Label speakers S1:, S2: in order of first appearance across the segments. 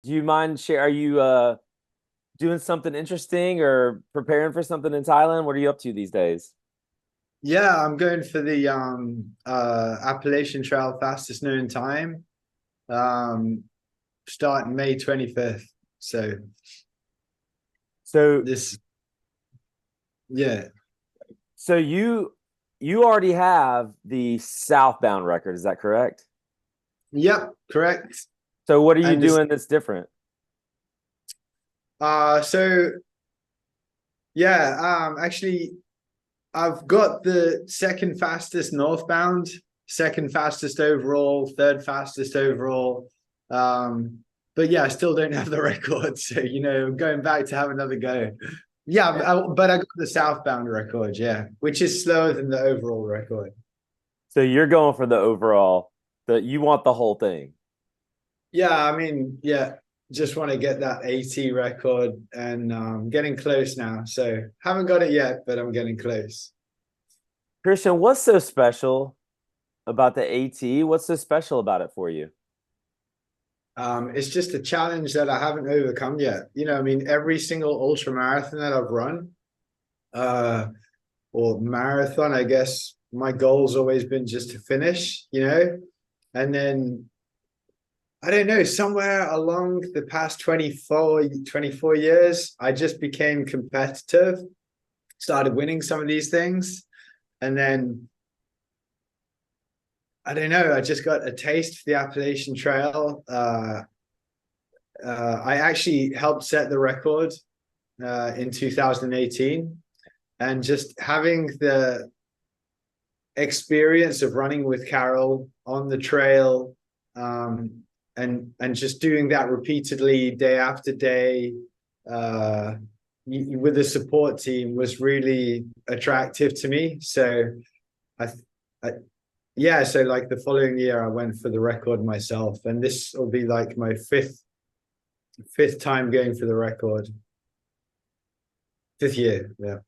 S1: Do you mind share? Are you doing something interesting or preparing for something in Thailand? What are you up to these days?
S2: Yeah, I'm going for the Appalachian Trail fastest known time. Um Starting May 25th. So
S1: So
S2: this yeah.
S1: so you already have the southbound record, is that correct?
S2: Yep, correct.
S1: So what are you
S2: And this
S1: doing that's different?
S2: so yeah, actually I've got the second fastest northbound, second fastest overall, third fastest overall. But yeah, I still don't have the record. So, I'm going back to have another go. Yeah, but I got the southbound record, yeah, which is slower than the overall record.
S1: So you're going for the overall, you want the whole thing.
S2: Yeah, I mean, yeah, just want to get that AT record and getting close now. So haven't got it yet, but I'm getting close.
S1: Christian, what's so special about the AT? What's so special about it for you?
S2: It's just a challenge that I haven't overcome yet. I mean, every single ultra marathon that I've run, uh, or marathon, I guess my goal's always been just to finish. And then I don't know, somewhere along the past 24 years, I just became competitive, started winning some of these things. And then I don't know, I just got a taste for the Appalachian Trail. I actually helped set the record in 2018, and just having the experience of running with Carol on the trail, and just doing that repeatedly day after day, uh, with a support team was really attractive to me. So I, I yeah, so like the following year I went for the record myself, and this will be like my fifth time going for the record. Fifth year, yeah.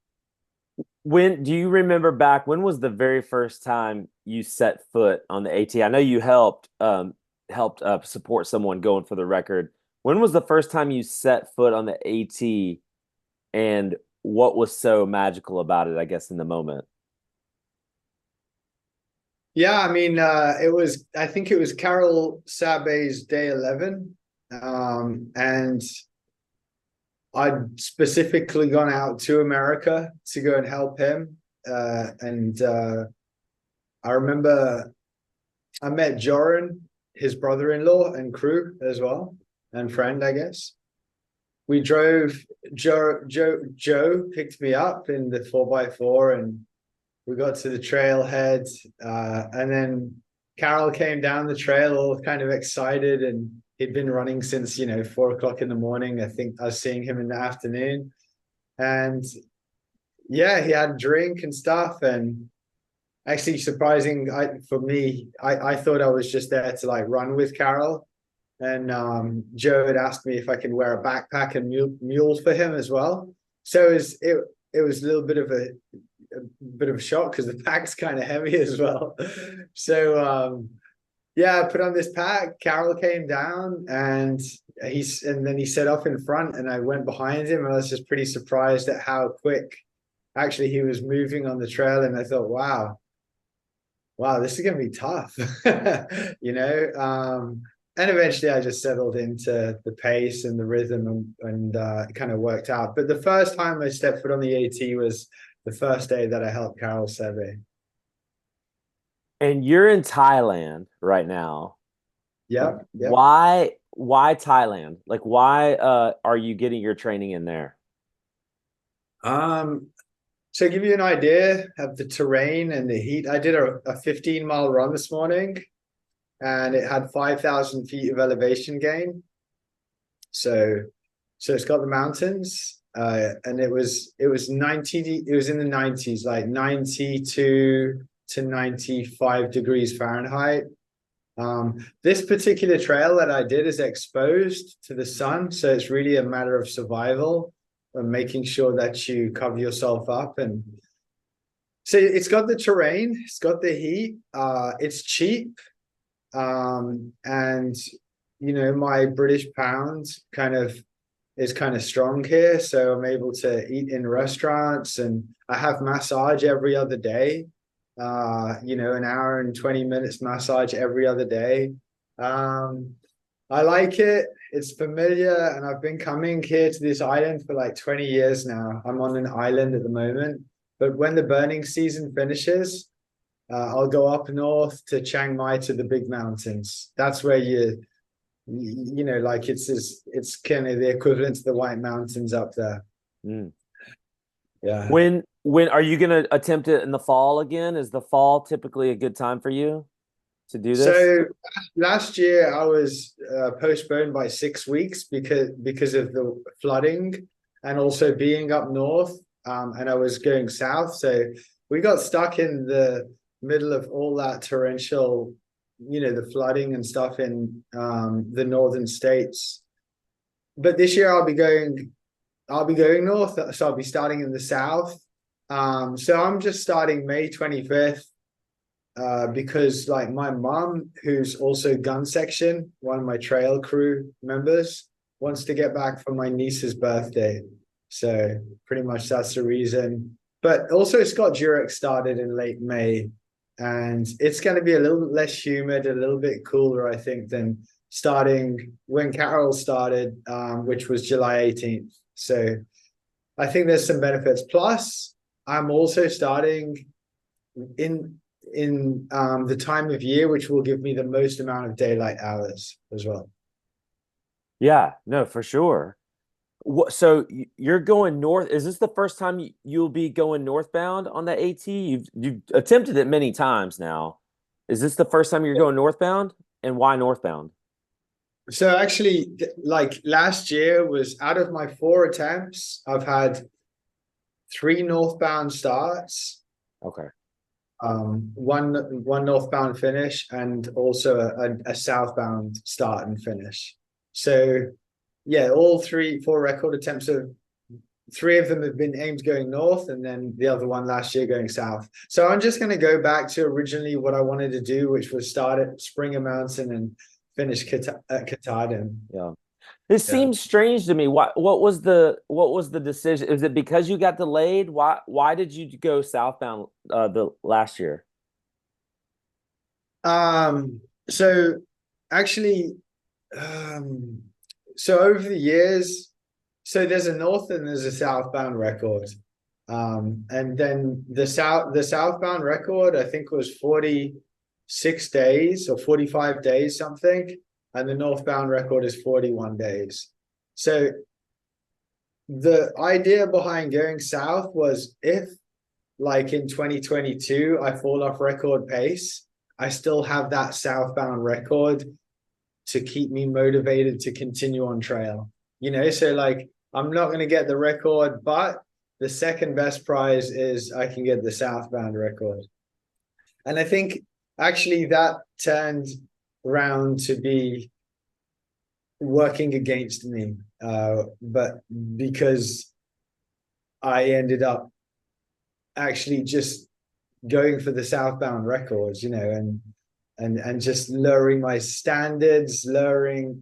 S1: When do you remember back? When was the very first time you set foot on the AT? I know you helped support someone going for the record. When was the first time you set foot on the AT, and what was so magical about it, I guess, in the moment?
S2: Yeah, I mean, I think it was Carol Sabe's day 11. And I'd specifically gone out to America to go and help him. And I remember I met Joran, his brother-in-law and crew as well, and friend, I guess. We drove, Joe picked me up in the 4x4, and we got to the trailhead, and then Carol came down the trail all kind of excited, and he'd been running since 4 o'clock in the morning. I think I was seeing him in the afternoon, and yeah, he had a drink and stuff. And actually surprising, for me, I thought I was just there to like run with Carol, and Joe had asked me if I can wear a backpack and mule for him as well. So it was a little bit of a shock because the pack's kind of heavy as well. So yeah, I put on this pack. Carol came down, and then he set off in front, and I went behind him, and I was just pretty surprised at how quick actually he was moving on the trail. And I thought, wow, this is gonna be tough. you know. And eventually I just settled into the pace and the rhythm, and it kind of worked out. But the first time I stepped foot on the AT was the first day that I helped Carol Seve.
S1: And you're in Thailand right now.
S2: Yep, yep.
S1: Why Thailand? Like why are you getting your training in there?
S2: Um, so give you an idea of the terrain and the heat, I did a 15-mile run this morning, and it had 5,000 feet of elevation gain. So it's got the mountains, and it was 90, it was in the 90s, like 92 to 95 degrees Fahrenheit. This particular trail that I did is exposed to the sun, so it's really a matter of survival and making sure that you cover yourself up. And so it's got the terrain, it's got the heat, it's cheap, and my British pound kind of is kind of strong here, so I'm able to eat in restaurants, and I have massage every other day. An hour and 20 minutes massage every other day. I like it. It's familiar, and I've been coming here to this island for like 20 years now. I'm on an island at the moment, but when the burning season finishes, I'll go up north to Chiang Mai to the big mountains. That's where like it's kind of the equivalent to the White Mountains up there.
S1: Mm.
S2: Yeah.
S1: When are you going to attempt it in the fall again? Is the fall typically a good time for you to do this?
S2: So last year I was postponed by 6 weeks because of the flooding and also being up north, and I was going south. So we got stuck in the middle of all that torrential, the flooding and stuff in the northern states. But this year I'll be going north, so I'll be starting in the south. So I'm just starting May 25th, because like my mom, who's also gun section, one of my trail crew members, wants to get back for my niece's birthday. So pretty much that's the reason. But also Scott Jurek started in late May, and it's going to be a little less humid, a little bit cooler, I think, than starting when Carol started, which was July 18th. So I think there's some benefits. Plus, I'm also starting in the time of year which will give me the most amount of daylight hours as well.
S1: Yeah, no, for sure. So you're going north. Is this the first time you'll be going northbound on the AT? You've attempted it many times now. Is this the first time you're going northbound? And why northbound?
S2: So actually, like last year was out of my 4 attempts, I've had 3 northbound starts,
S1: Okay.
S2: one northbound finish, and also a southbound start and finish. So yeah, all 4 record attempts of 3 of them have been aimed going north, and then the other one last year going south. So I'm just going to go back to originally what I wanted to do, which was start at Springer Mountain and finish at Katahdin.
S1: Yeah. This
S2: Yeah.
S1: seems strange to me. What was the decision? Is it because you got delayed? Why did you go southbound the last year?
S2: So actually, so over the years, so there's a north and there's a southbound record. And then the southbound record, I think, was 46 days or 45 days, something. And the northbound record is 41 days. So the idea behind going south was, if like in 2022, I fall off record pace, I still have that southbound record to keep me motivated to continue on trail. So like I'm not going to get the record, but the second best prize is I can get the southbound record. And I think actually that turned around to be working against me, but because I ended up actually just going for the southbound records, and just lowering my standards,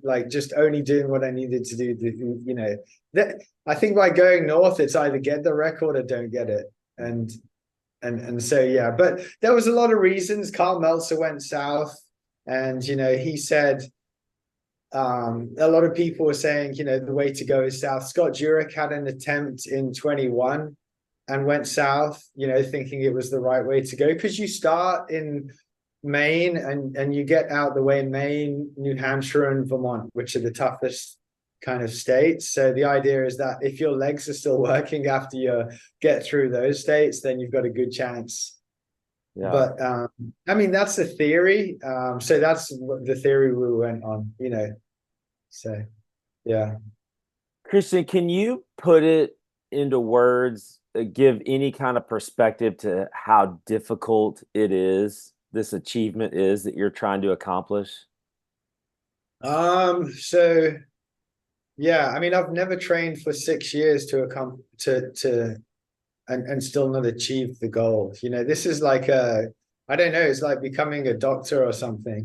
S2: like just only doing what I needed to do. That I think by going north, it's either get the record or don't get it. And so yeah, but there was a lot of reasons. Carl Meltzer went south, and he said a lot of people were saying, the way to go is south. Scott Jurek had an attempt in 21 and went south, thinking it was the right way to go, because you start in Maine and you get out the way in Maine, New Hampshire, and Vermont, which are the toughest kind of states. So the idea is that if your legs are still working after you get through those states, then you've got a good chance.
S1: Yeah.
S2: But I mean, that's the theory. So that's the theory we went on, So yeah.
S1: Kristian, can you put it into words, give any kind of perspective to how difficult this achievement is that you're trying to accomplish?
S2: So yeah, I mean, I've never trained for 6 years and still not achieved the goal. This is like I don't know, it's like becoming a doctor or something,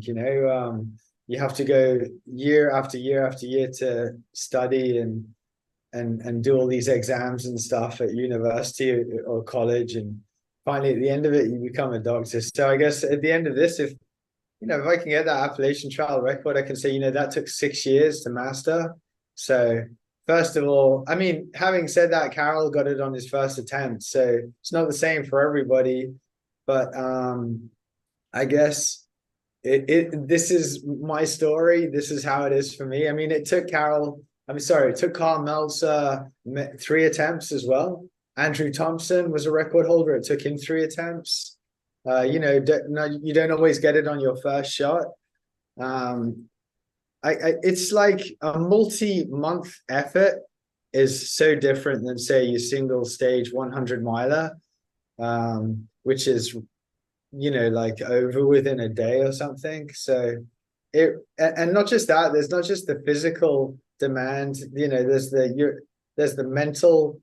S2: you have to go year after year after year to study and do all these exams and stuff at university or college, and finally at the end of it you become a doctor. So I guess at the end of this, if if I can get that Appalachian trial record, I can say, that took 6 years to master. So first of all, I mean, having said that, Carroll got it on his first attempt, so it's not the same for everybody. But I guess this is my story. This is how it is for me. I mean, it took it took Carl Meltzer 3 attempts as well. Andrew Thompson was a record holder. It took him 3 attempts. You don't always get it on your first shot. It's like a multi-month effort is so different than, say, your single stage 100 miler, which is like over within a day or something. So and not just that, there's not just the physical demand, there's the mental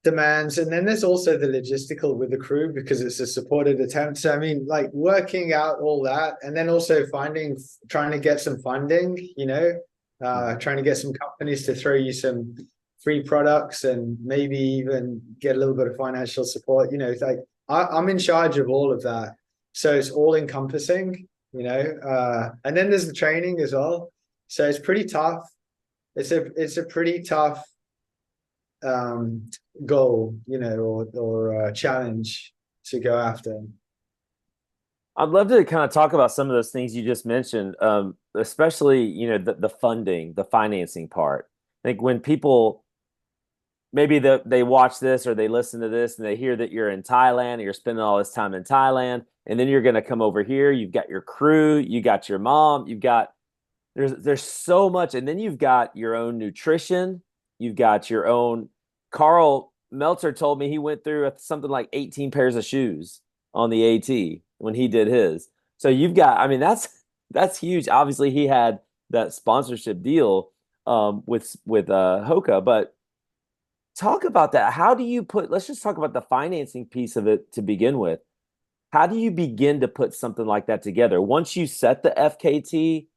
S2: demands, and then there's also the logistical with the crew, because it's a supported attempt. So I mean, like, working out all that, and then also trying to get some funding, trying to get some companies to throw you some free products and maybe even get a little bit of financial support. It's like I'm in charge of all of that, so it's all encompassing. And then there's the training as well, so it's pretty tough. It's a pretty tough goal, or challenge to go after.
S1: I'd love to kind of talk about some of those things you just mentioned, especially, the funding, the financing part. I think when people maybe they watch this or they listen to this and they hear that you're in Thailand and you're spending all this time in Thailand, and then you're going to come over here, you've got your crew, you got your mom, there's so much, and then you've got your own nutrition, you've got your own. Carl Meltzer told me he went through something like 18 pairs of shoes on the AT when he did his. So I mean, that's huge. Obviously, he had that sponsorship deal with Hoka, but talk about that. Let's just talk about the financing piece of it to begin with. How do you begin to put something like that together? Once you set the FKT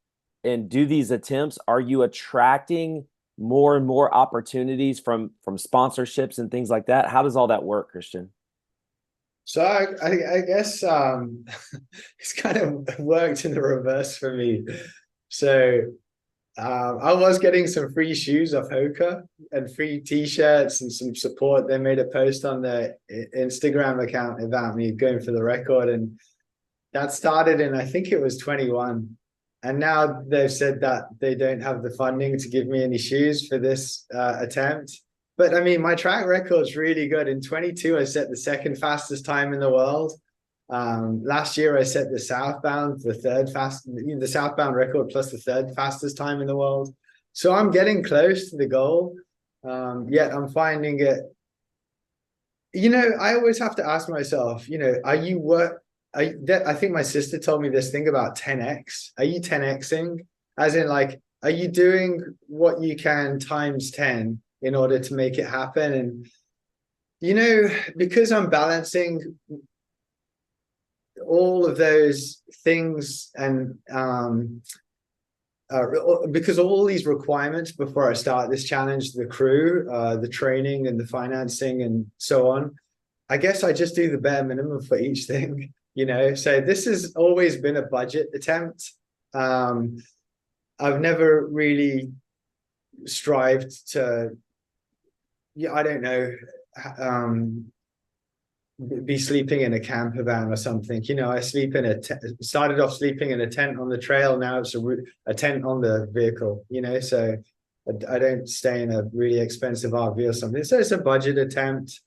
S1: and do these attempts, are you attracting more and more opportunities from sponsorships and things like that? How does all that work, Kristian?
S2: So I guess it's kind of worked in the reverse for me. So I was getting some free shoes off Hoka and free t-shirts and some support. They made a post on their Instagram account about me going for the record, and that started in, I think it was 21. And now they've said that they don't have the funding to give me any shoes for this attempt. But I mean, my track record's really good. In 22, I set the second fastest time in the world. Last year, I set the southbound record plus the third fastest time in the world. So I'm getting close to the goal. Yet I'm finding it. I always have to ask myself, I think my sister told me this thing about 10x. Are you 10xing? As in, like, are you doing what you can times 10 in order to make it happen? And, because I'm balancing all of those things, and because all these requirements before I start this challenge, the crew, the training and the financing and so on, I guess I just do the bare minimum for each thing. So this has always been a budget attempt. I've never really strived to, I don't know, be sleeping in a camper van or something. I started off sleeping in a tent on the trail. Now it's a tent on the vehicle, so I don't stay in a really expensive RV or something. So it's a budget attempt.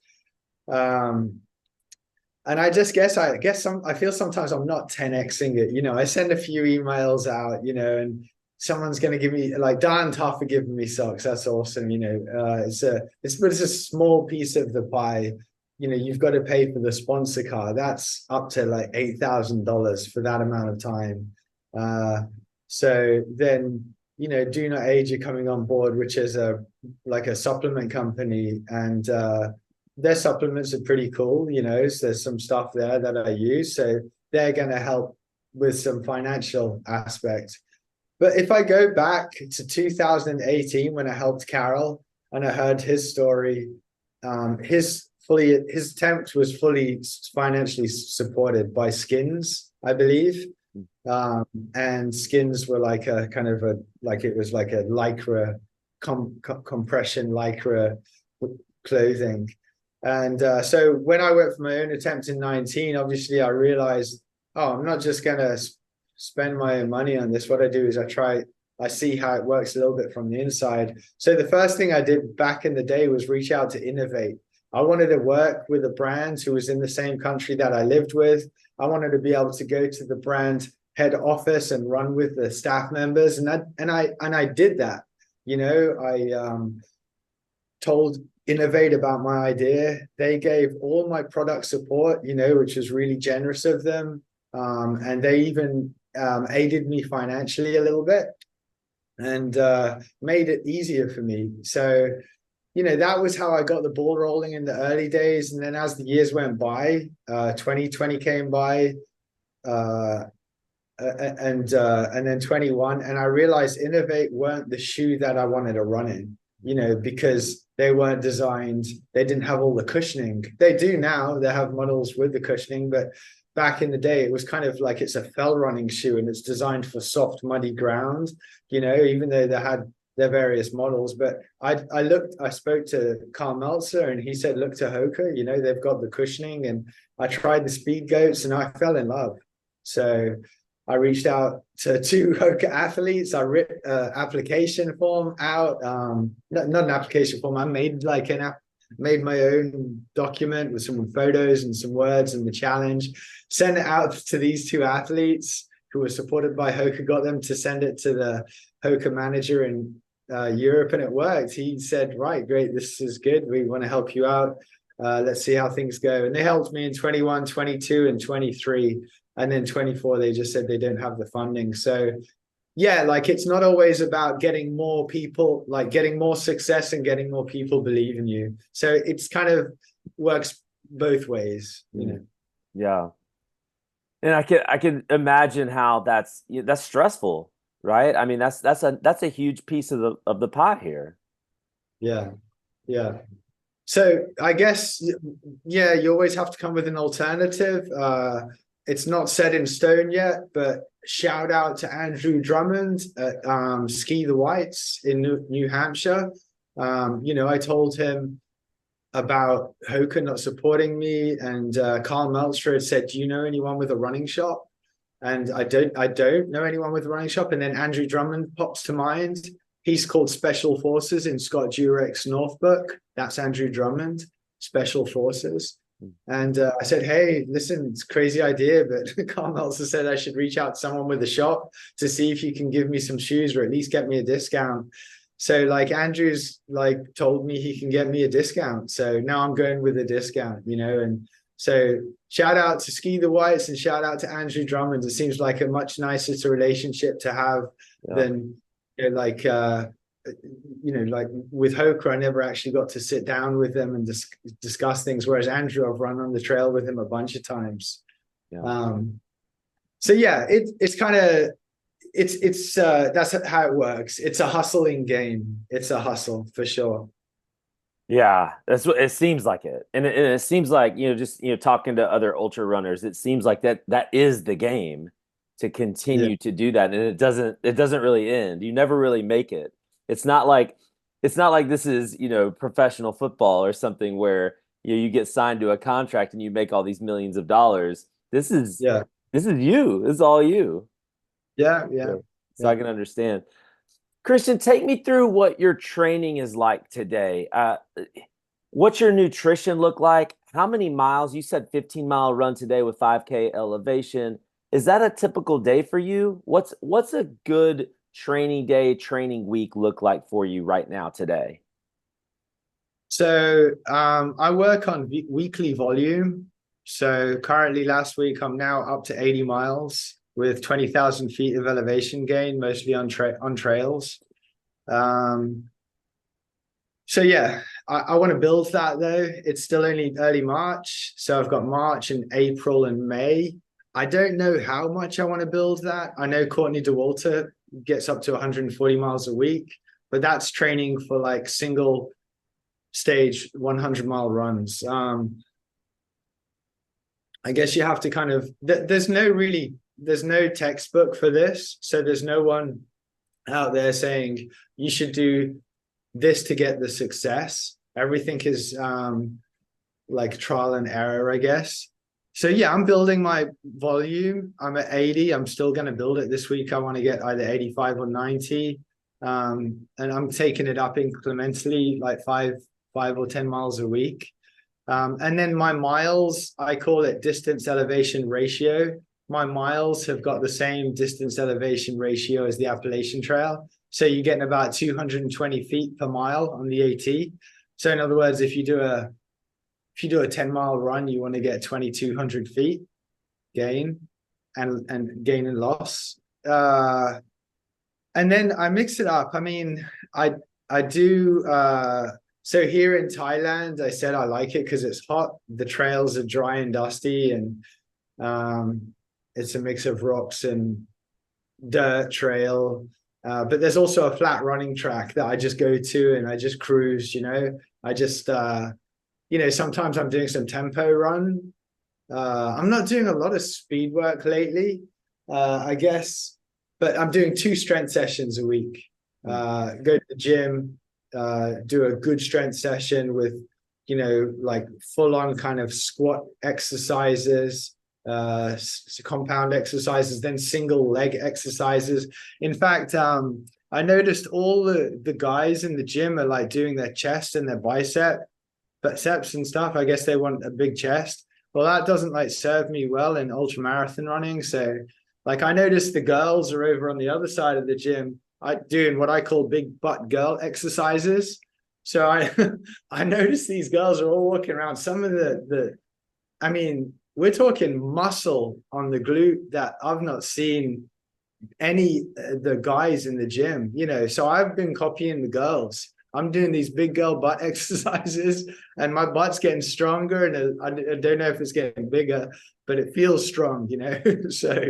S2: And I feel sometimes I'm not 10xing it. I send a few emails out, and someone's going to give me, like, Dan Tough for giving me socks. That's awesome. It's a small piece of the pie. You've got to pay for the sponsor car. That's up to like $8,000 for that amount of time. So then, Do Not Age are coming on board, which is a supplement company, and their supplements are pretty cool. So there's some stuff there that I use. So they're going to help with some financial aspect. But if I go back to 2018 when I helped Carol and I heard his story, his attempt was fully financially supported by Skins, I believe. And Skins were like a kind of a like it was like a lycra compression lycra clothing. And so when I went for my own attempt in 19, obviously I realized, oh, I'm not just gonna spend my own money on this. What I do is I see how it works a little bit from the inside. So the first thing I did back in the day was reach out to Innovate. I wanted to work with a brand who was in the same country that I lived with. I wanted to be able to go to the brand head office and run with the staff members, and I did that. I told Innovate about my idea. They gave all my product support, which was really generous of them. And they even aided me financially a little bit and made it easier for me. So, that was how I got the ball rolling in the early days. And then as the years went by, 2020 came by, and then 21, and I realized Innovate weren't the shoe that I wanted to run in, because they weren't designed, they didn't have all the cushioning. They do now, they have models with the cushioning, but back in the day, it was kind of like it's a fell running shoe and it's designed for soft, muddy ground, even though they had their various models. But I spoke to Carl Meltzer and he said, look to Hoka, they've got the cushioning, and I tried the speed goats and I fell in love. So I reached out to two Hoka athletes. I ripped an application form out. Not an application form. I made made my own document with some photos and some words and the challenge. Sent it out to these two athletes who were supported by Hoka. Got them to send it to the Hoka manager in Europe, and it worked. He said, "Right, great. This is good. We want to help you out. Let's see how things go." And they helped me in 21, 22, and 23. And then 24, they just said they don't have the funding. So yeah, like it's not always about getting more people, like getting more success and getting more people believe in you. So it's kind of works both ways,
S1: Yeah. And I can imagine how that's stressful, right? I mean, that's a huge piece of the pie here.
S2: Yeah. Yeah. So I guess, yeah, you always have to come with an alternative. It's not set in stone yet, but shout out to Andrew Drummond at Ski the Whites in New Hampshire. I told him about Hoka not supporting me, and Carl Meltzer had said, "Do you know anyone with a running shop?" And I don't know anyone with a running shop. And then Andrew Drummond pops to mind. He's called Special Forces in Scott Jurek's Northbook. That's Andrew Drummond, Special Forces. And I said, hey, listen, it's a crazy idea, but Carl Meltzer said I should reach out to someone with a shop to see if you can give me some shoes or at least get me a discount. So like Andrew's told me he can get me a discount. So now I'm going with a discount, and so shout out to Ski the Whites and shout out to Andrew Drummond. It seems like a much nicer relationship to have than like with Hoka, I never actually got to sit down with them and discuss things. Whereas Andrew, I've run on the trail with him a bunch of times. Yeah. So yeah, it's kind of that's how it works. It's a hustling game. It's a hustle for sure.
S1: Yeah, that's what it seems like it. And it seems like, just, talking to other ultra runners, it seems like that is the game, to continue to do that. And it doesn't really end. You never really make it. It's not like this is, professional football or something where you get signed to a contract and you make all these millions of dollars. This is you. This is all you.
S2: Yeah.
S1: So I can understand. Kristian, take me through what your training is like today. What's your nutrition look like? How many miles? You said 15-mile run today with 5K elevation. Is that a typical day for you? What's a good training day, training week look like for you right now today?
S2: So I work on weekly volume. So currently last week, I'm now up to 80 miles with 20,000 feet of elevation gain, mostly on trails. So yeah, I want to build that though. It's still only early March. So I've got March and April and May. I don't know how much I want to build that. I know Courtney Dauwalter gets up to 140 miles a week, but that's training for like single stage 100-mile runs. I guess you have to kind of, there's no textbook for this. So there's no one out there saying you should do this to get the success. Everything is like trial and error, I guess. So yeah, I'm building my volume. I'm at 80. I'm still going to build it this week. I want to get either 85 or 90. And I'm taking it up incrementally, like five or 10 miles a week. And then my miles, I call it distance elevation ratio. My miles have got the same distance elevation ratio as the Appalachian Trail. So you're getting about 220 feet per mile on the AT. So in other words, if you do a 10-mile run, you want to get 2,200 feet gain and gain and loss. And then I mix it up. I mean, I do so here in Thailand, I said I like it because it's hot. The trails are dry and dusty, and it's a mix of rocks and dirt trail. But there's also a flat running track that I just go to and I just cruise, I just sometimes I'm doing some tempo run. I'm not doing a lot of speed work lately, I guess, but I'm doing 2 strength sessions a week. Go to the gym, do a good strength session with, like full on kind of squat exercises, compound exercises, then single leg exercises. In fact, I noticed all the guys in the gym are like doing their chest and their biceps and stuff. I guess they want a big chest. Well, that doesn't like serve me well in ultra marathon running. So like I noticed the girls are over on the other side of the gym doing what I call big butt girl exercises. So I noticed these girls are all walking around. Some of I mean, we're talking muscle on the glute that I've not seen any the guys in the gym, So I've been copying the girls. I'm doing these big girl butt exercises and my butt's getting stronger, and I don't know if it's getting bigger, but it feels strong, So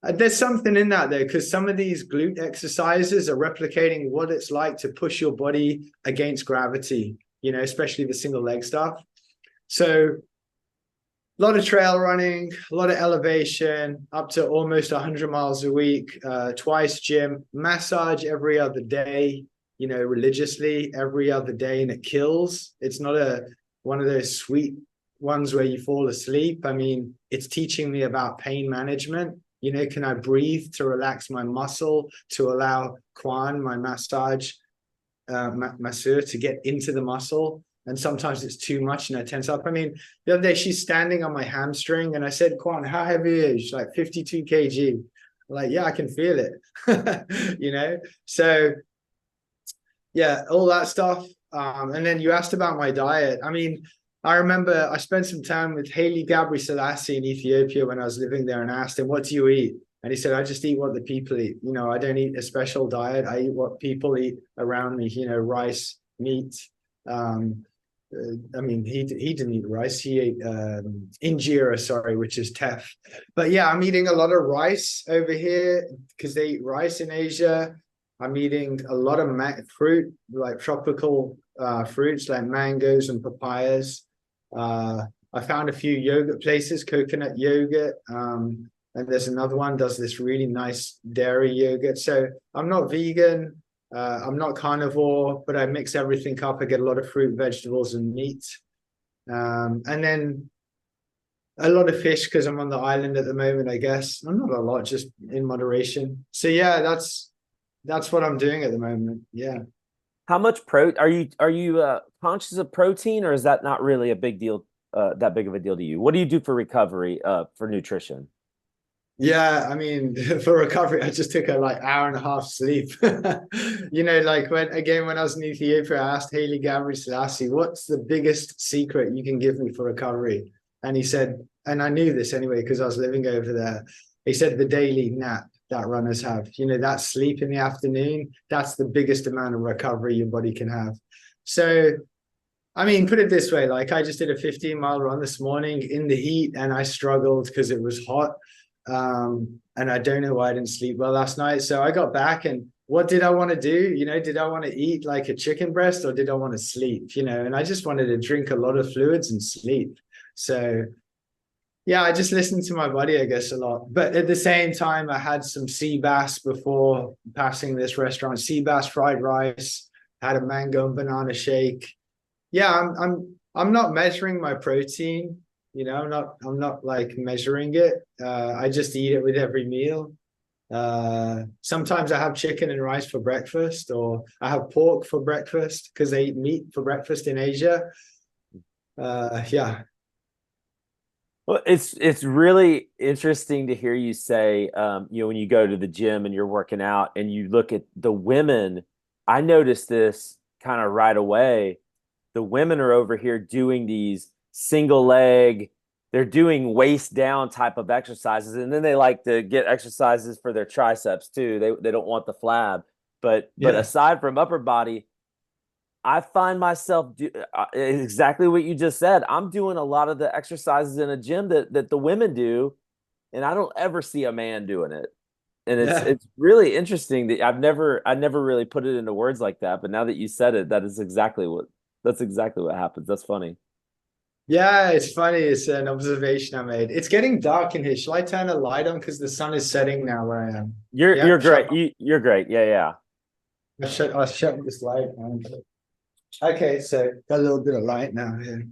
S2: there's something in that though, because some of these glute exercises are replicating what it's like to push your body against gravity, especially the single leg stuff. So a lot of trail running, a lot of elevation, up to almost 100 miles a week, twice gym, massage every other day, religiously every other day, and it kills. It's not one of those sweet ones where you fall asleep. I mean, it's teaching me about pain management. Can I breathe to relax my muscle, to allow Kwan, my masseur, to get into the muscle? And sometimes it's too much and I tense up. I mean, the other day she's standing on my hamstring and I said, Kwan, how heavy is it? She's like 52 kg. I'm like, yeah, I can feel it. So yeah, all that stuff. And then you asked about my diet. I mean, I remember I spent some time with Haile Gebrselassie in Ethiopia when I was living there, and I asked him, what do you eat? And he said, I just eat what the people eat. I don't eat a special diet. I eat what people eat around me, rice, meat. I mean, he didn't eat rice. He ate injera, sorry, which is teff. But yeah, I'm eating a lot of rice over here because they eat rice in Asia. I'm eating a lot of fruit, like tropical fruits like mangoes and papayas. I found a few yogurt places, coconut yogurt. And there's another one does this really nice dairy yogurt. So I'm not vegan. I'm not carnivore, but I mix everything up. I get a lot of fruit, vegetables, and meat. And then a lot of fish because I'm on the island at the moment, I guess. Not a lot, just in moderation. So yeah, that's what I'm doing at the moment. Yeah.
S1: How much are you conscious of protein, or is that not really a big deal, that big of a deal to you? What do you do for recovery, for nutrition?
S2: Yeah, I mean, for recovery, I just took a like hour and a half sleep. Like when I was in Ethiopia, I asked Haile Gebrselassie, what's the biggest secret you can give me for recovery? And he said, and I knew this anyway, because I was living over there. He said the daily nap that runners have, that sleep in the afternoon, that's the biggest amount of recovery your body can have. So I mean, put it this way, like I just did a 15-mile run this morning in the heat and I struggled because it was hot. And I don't know why I didn't sleep well last night. So I got back and what did I want to do? Did I want to eat like a chicken breast or did I want to sleep? And I just wanted to drink a lot of fluids and sleep. So yeah, I just listened to my body, I guess, a lot. But at the same time, I had some sea bass before passing this restaurant, sea bass fried rice, had a mango and banana shake. Yeah, I'm not measuring my protein. I'm not like measuring it. I just eat it with every meal. Sometimes I have chicken and rice for breakfast, or I have pork for breakfast because they eat meat for breakfast in Asia. Yeah.
S1: Well, it's really interesting to hear you say, when you go to the gym and you're working out and you look at the women, I noticed this kind of right away. The women are over here doing these single leg, they're doing waist down type of exercises, and then they like to get exercises for their triceps too. They don't want the flab, but
S2: Yeah.
S1: aside from upper body, I find myself exactly what you just said. I'm doing a lot of the exercises in a gym that the women do, and I don't ever see a man doing it. And it's
S2: Yeah.
S1: it's really interesting that I never really put it into words like that, but now that you said it, that's exactly what happens. That's funny.
S2: Yeah, it's funny. It's an observation I made. It's getting dark in here. Shall I turn the light on? Because the sun is setting now where I am.
S1: You're
S2: Yeah,
S1: you're great. You're great. Yeah, yeah.
S2: I'll shut this light on. Okay, so got a little bit of light now here.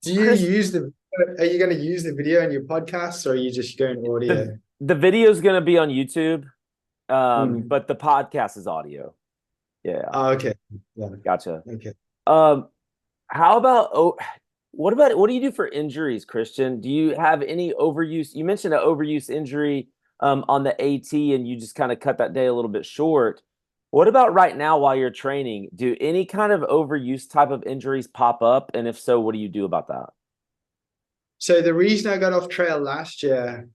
S2: Do you
S1: Chris,
S2: use the, are you going to use the video in your podcasts or are you just going
S1: the
S2: audio?
S1: the video is gonna be on YouTube,
S2: Hmm.
S1: but the podcast is audio. Yeah,
S2: Oh, okay. Yeah.
S1: gotcha.
S2: Okay.
S1: Um, how about what do you do for injuries, Christian? Do you have any overuse? You mentioned an overuse injury on the AT, and you just kind of cut that day a little bit short. What about right now while you're training? Do any kind of overuse type of injuries pop up? And if so, what do you do about that?
S2: So the reason I got off trail last year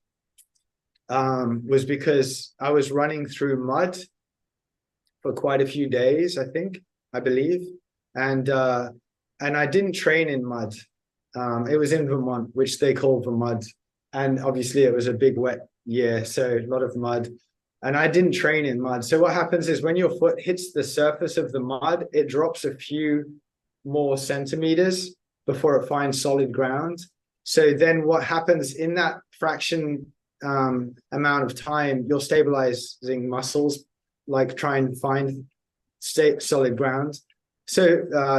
S2: was because I was running through mud for quite a few days, I believe. And I didn't train in mud. It was in Vermont, which they call Vermont. And obviously it was a big wet year, so a lot of mud. And I didn't train in mud. So what happens is when your foot hits the surface of the mud, it drops a few more centimeters before it finds solid ground. So then what happens in that fraction amount of time, your stabilizing muscles like try and find solid ground. So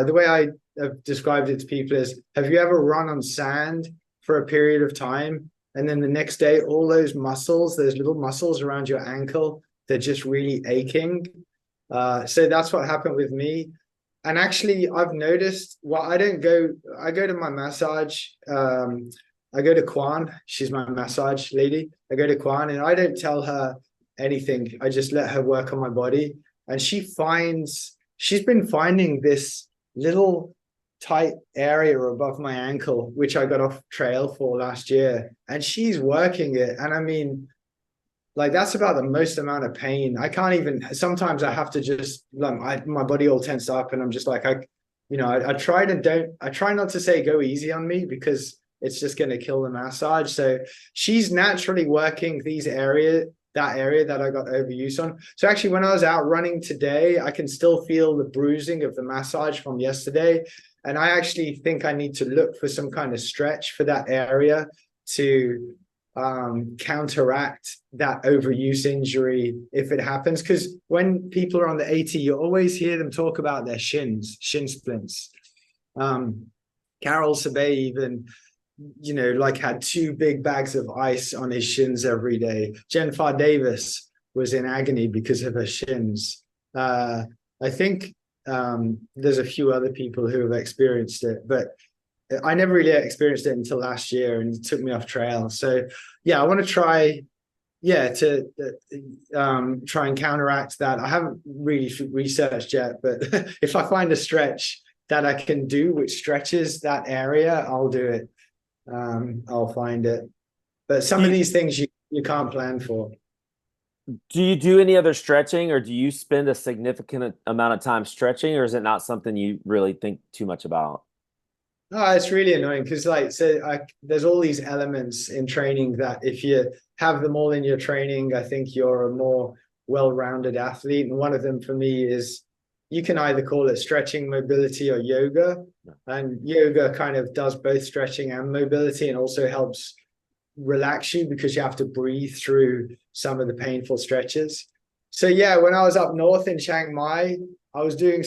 S2: the way I have described it to people is, have you ever run on sand for a period of time, and then the next day, all those muscles, those little muscles around your ankle, they're just really aching? So that's what happened with me. And actually, I've noticed, well, I go to my massage. I go to Kwan. She's my massage lady. I go to Kwan and I don't tell her anything. I just let her work on my body. And she's been finding this little tight area above my ankle, which I got off trail for last year. And she's working it. And I mean, like that's about the most amount of pain. I can't even, sometimes I have to just like my body all tense up and I'm just like I try not to say go easy on me because it's just going to kill the massage. So she's naturally working that area that I got overuse on. So actually when I was out running today, I can still feel the bruising of the massage from yesterday. And I actually think I need to look for some kind of stretch for that area to counteract that overuse injury if it happens. Because when people are on the AT, you always hear them talk about their shin splints. Carol Sabay even, like had two big bags of ice on his shins every day. Jennifer Davis was in agony because of her shins. I think there's a few other people who have experienced it, but I never really experienced it until last year, and it took me off trail. So, yeah, I want to try, to try and counteract that. I haven't really researched yet, but if I find a stretch that I can do, which stretches that area, I'll do it. I'll find it. But some of
S1: You
S2: these things you can't plan for.
S1: Do you do any other stretching, or do you spend a significant amount of time stretching, or is it not something you really think too much about?
S2: No, it's really annoying because, like, there's all these elements in training that if you have them all in your training, I think you're a more well-rounded athlete. And one of them for me is you can either call it stretching, mobility, or yoga. And yoga kind of does both stretching and mobility and also helps relax you because you have to breathe through some of the painful stretches. So yeah, when I was up north in Chiang Mai, I was doing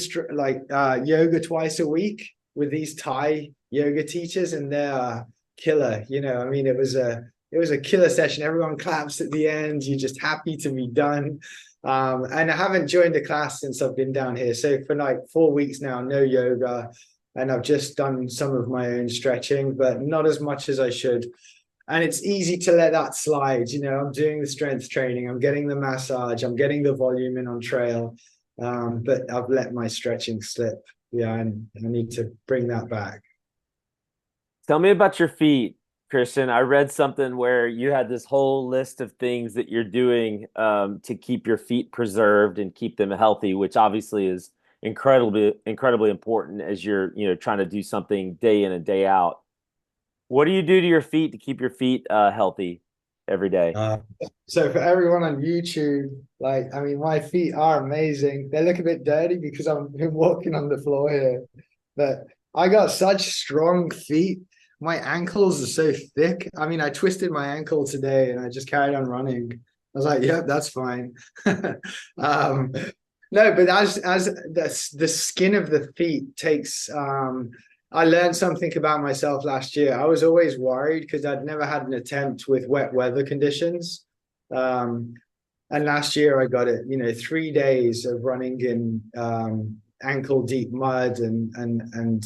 S2: yoga twice a week with these Thai yoga teachers, and they're killer. You know, I mean, it was a killer session. Everyone claps at the end. You're just happy to be done. And I haven't joined a class since I've been down here. So for like 4 weeks now, no yoga. And I've just done some of my own stretching, but not as much as I should. And it's easy to let that slide. You know, I'm doing the strength training, I'm getting the massage, I'm getting the volume in on trail. But I've let my stretching slip. Yeah, and I need to bring that back.
S1: Tell me about your feet, Christian. I read something where you had this whole list of things that you're doing to keep your feet preserved and keep them healthy, which obviously is incredibly important as you're, trying to do something day in and day out. What do you do to your feet to keep your feet healthy every day?
S2: Uh, so for everyone on YouTube, like, I mean, my feet are amazing. They look a bit dirty because I'm walking on the floor here, but I got such strong feet. My ankles are so thick. I mean, I twisted my ankle today and I just carried on running. I was like, yep, that's fine. um, no, but as the skin of the feet takes I learned something about myself last year. I was always worried because I'd never had an attempt with wet weather conditions. Um, and last year I got it, 3 days of running in ankle deep mud and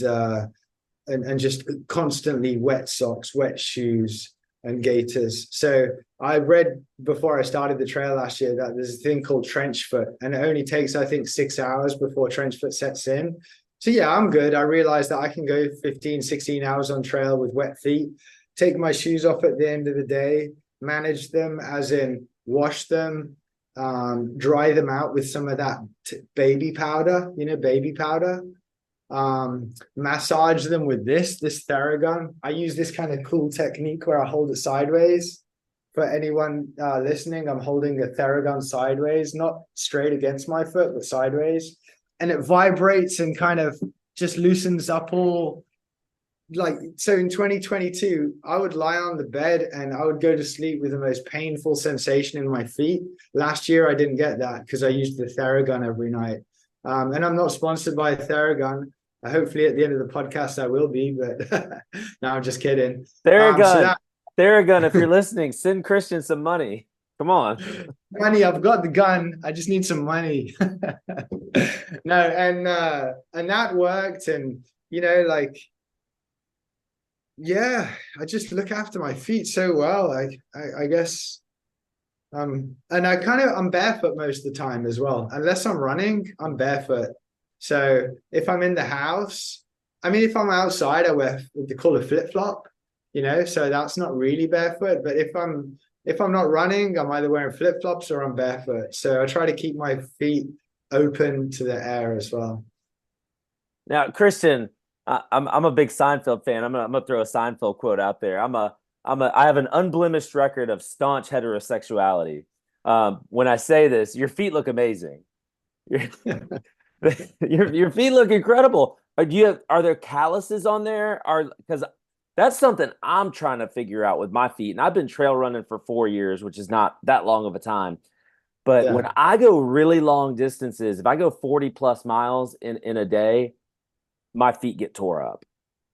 S2: just constantly wet socks, wet shoes, and gaiters. So I read before I started the trail last year that there's a thing called trench foot, and it only takes, I think, 6 hours before trench foot sets in. So yeah, I'm good. I realized that I can go 15, 16 hours on trail with wet feet, take my shoes off at the end of the day, manage them as in wash them, dry them out with some of that baby powder, baby powder, massage them with this Theragun. I use this kind of cool technique where I hold it sideways. For anyone listening, I'm holding a Theragun sideways, not straight against my foot, but sideways. And it vibrates and kind of just loosens up all. Like, so in 2022, I would lie on the bed and I would go to sleep with the most painful sensation in my feet. Last year, I didn't get that because I used the Theragun every night. And I'm not sponsored by Theragun. Hopefully at the end of the podcast I will be, but no, I'm just kidding.
S1: Theragun, Theragun, if you're listening, send Christian some money. Come on.
S2: Money, I've got the gun. I just need some money. No, and that worked. And like, yeah, I just look after my feet so well. Like, I guess and I'm barefoot most of the time as well. Unless I'm running, I'm barefoot. So if I'm in the house, I mean, if I'm outside, I wear what they call a flip-flop, so that's not really barefoot. But if I'm not running, I'm either wearing flip-flops or I'm barefoot. So I try to keep my feet open to the air as well.
S1: Now, Christian, I'm a big Seinfeld fan. I'm gonna throw a Seinfeld quote out there. I have an unblemished record of staunch heterosexuality. When I say this, your feet look amazing. Your your feet look incredible. Are there calluses on there? Because that's something I'm trying to figure out with my feet. And I've been trail running for 4 years, which is not that long of a time. But
S2: Yeah.
S1: when I go really long distances, if I go 40 plus miles in a day, my feet get tore up.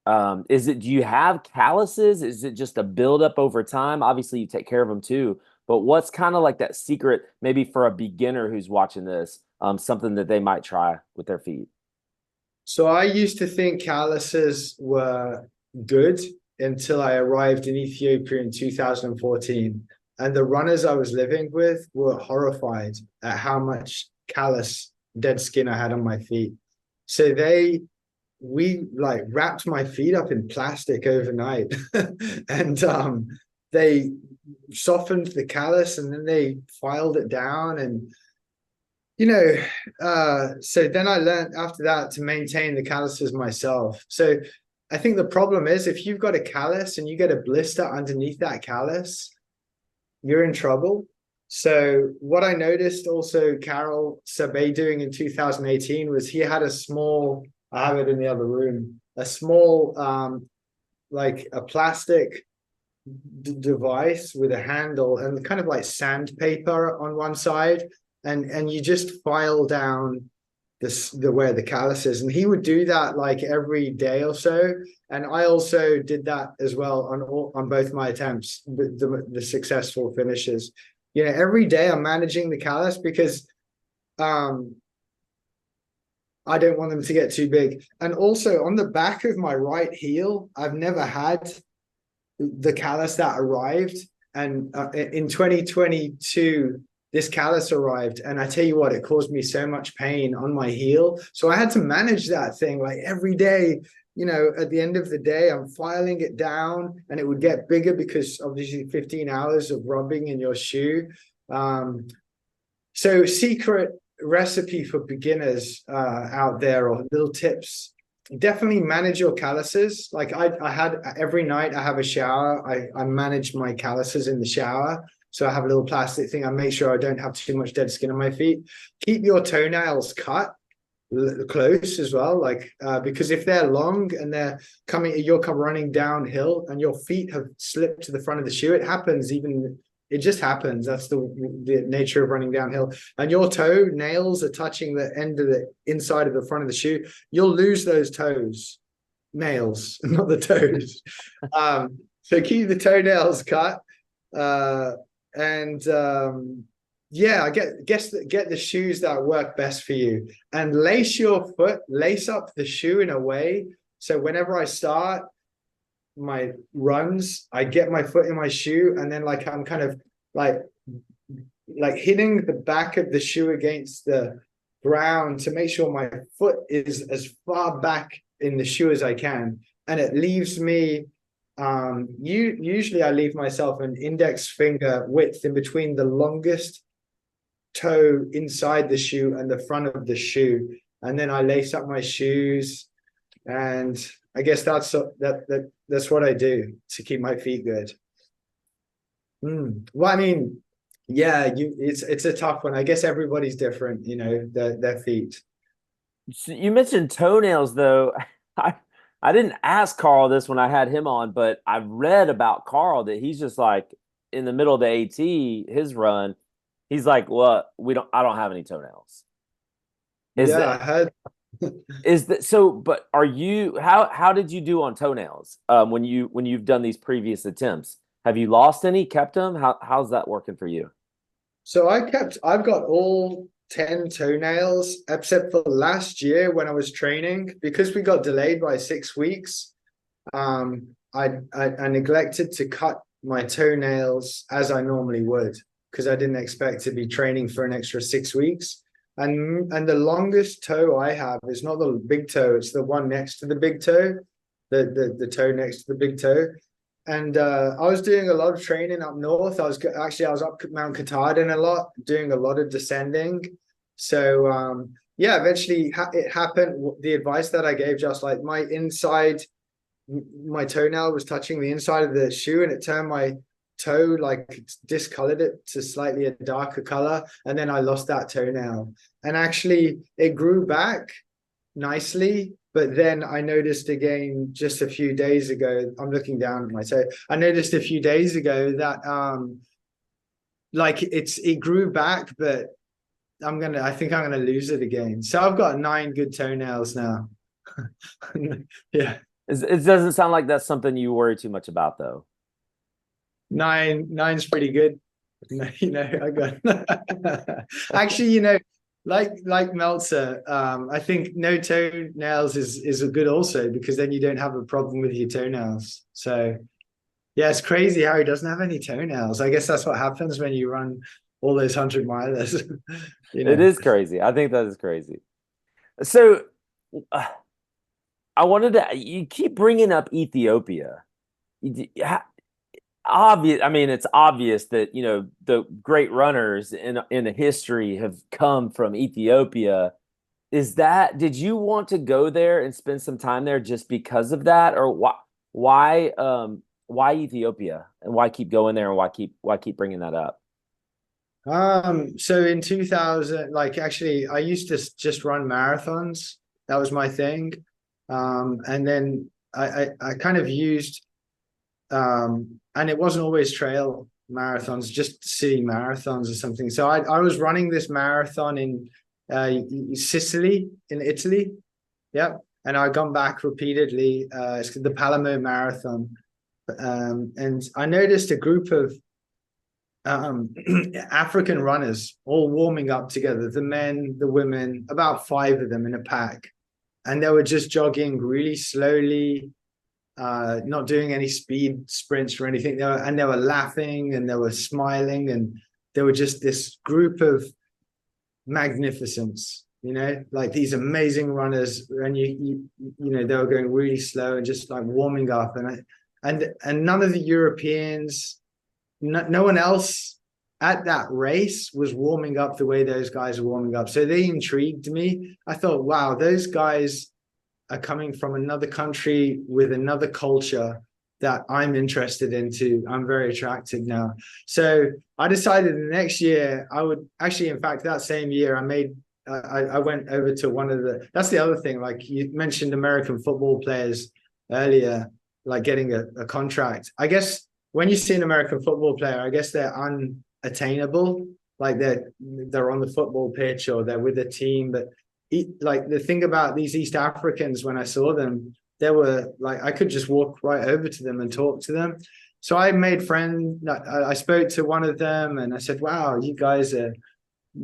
S1: Do you have calluses? Is it just a buildup over time? Obviously, you take care of them too. But what's kind of like that secret, maybe for a beginner who's watching this, something that they might try with their feet?
S2: So I used to think calluses were good until I arrived in Ethiopia in 2014. And the runners I was living with were horrified at how much callus dead skin I had on my feet. So we like wrapped my feet up in plastic overnight. And they softened the callus and then they filed it down. And so then I learned after that to maintain the calluses myself. So I think the problem is if you've got a callus and you get a blister underneath that callus, you're in trouble. So what I noticed also Carol Sabe doing in 2018 was he had a small, I have it in the other room, a small like a plastic device with a handle and kind of like sandpaper on one side, and you just file down the where the callus is, and he would do that like every day or so. And I also did that as well on both my attempts, the successful finishes. Every day I'm managing the callus because um I don't want them to get too big. And also on the back of my right heel, I've never had the callus that arrived. And in 2022, this callus arrived. And I tell you what, it caused me so much pain on my heel. So I had to manage that thing like every day. At the end of the day, I'm filing it down and it would get bigger because obviously 15 hours of rubbing in your shoe. So secret recipe for beginners out there, or little tips: definitely manage your calluses. Like I had every night I have a shower. I manage my calluses in the shower. So I have a little plastic thing. I make sure I don't have too much dead skin on my feet. Keep your toenails cut close as well, like because if they're long and you're running downhill and your feet have slipped to the front of the shoe, it just happens. That's the nature of running downhill. And your toe nails are touching the end of the inside of the front of the shoe. You'll lose those toes, nails, not the toes. So keep the toenails cut. And yeah, I guess get the shoes that work best for you, and lace up the shoe in a way so whenever I start my runs, I get my foot in my shoe, and then like I'm kind of like hitting the back of the shoe against the ground to make sure my foot is as far back in the shoe as I can, and it leaves me usually I leave myself an index finger width in between the longest toe inside the shoe and the front of the shoe, and then I lace up my shoes. And I guess that's what I do to keep my feet good. Well, I mean, yeah, it's a tough one. I guess everybody's different, their feet.
S1: So you mentioned toenails, though. I I didn't ask Carl this when I had him on, but I've read about Carl that he's just like in the middle of the AT, his run, he's like, "Well, I don't have any toenails." Is
S2: Yeah, I
S1: that
S2: heard.
S1: is that so? But are you how did you do on toenails when you've done these previous attempts? Have you lost any? Kept them? How's that working for you?
S2: So I've got all 10 toenails except for last year when I was training, because we got delayed by 6 weeks. I neglected to cut my toenails as I normally would, because I didn't expect to be training for an extra 6 weeks. And the longest toe I have is not the big toe, it's the one next to the big toe, the toe next to the big toe. And I was doing a lot of training up north. I was up Mount Katahdin a lot, doing a lot of descending. So yeah, eventually it happened. The advice that I gave, just like my toenail was touching the inside of the shoe, and it turned my toe, like discolored it to slightly a darker color, and then I lost that toenail. And actually it grew back nicely, but then I noticed again just a few days ago, I'm looking down at my toe, I noticed a few days ago that like it grew back, but I think I'm gonna lose it again. So I've got 9 good toenails now. Yeah.
S1: It doesn't sound like that's something you worry too much about, though.
S2: Nine's pretty good. I got actually, like Meltzer, I think no toenails is a good also, because then you don't have a problem with your toenails. So yeah, it's crazy how he doesn't have any toenails. I guess that's what happens when you run all those 100 milers.
S1: It is crazy. I think that is crazy. So uh, you keep bringing up Ethiopia. obvious. I mean, it's obvious that the great runners in a history have come from Ethiopia. Did you want to go there and spend some time there just because of that, or why Ethiopia, and why keep going there, and why keep bringing that up?
S2: So in 2000, like actually, I used to just run marathons. That was my thing. And then I kind of used, and it wasn't always trail marathons, just city marathons or something. So I was running this marathon in Sicily, in Italy. Yep. And I'd gone back repeatedly. It's the Palermo Marathon. And I noticed a group of African runners all warming up together, the men, the women, about five of them in a pack. And they were just jogging really slowly, not doing any speed sprints or anything. They were laughing and they were smiling, and they were just this group of magnificence, like these amazing runners. And they were going really slow and just like warming up. And none of the Europeans, no one else at that race was warming up the way those guys were warming up. So they intrigued me. I thought, wow, those guys are coming from another country with another culture that I'm interested into. I'm very attracted now. So I decided the next year I would actually, in fact, that same year I went over to that's the other thing. Like you mentioned American football players earlier, like getting a contract. I guess when you see an American football player, I guess they're unattainable. Like they're on the football pitch or they're with a team. But like the thing about these East Africans, when I saw them, they were like, I could just walk right over to them and talk to them. So I made friends. I spoke to one of them and I said, wow, you guys are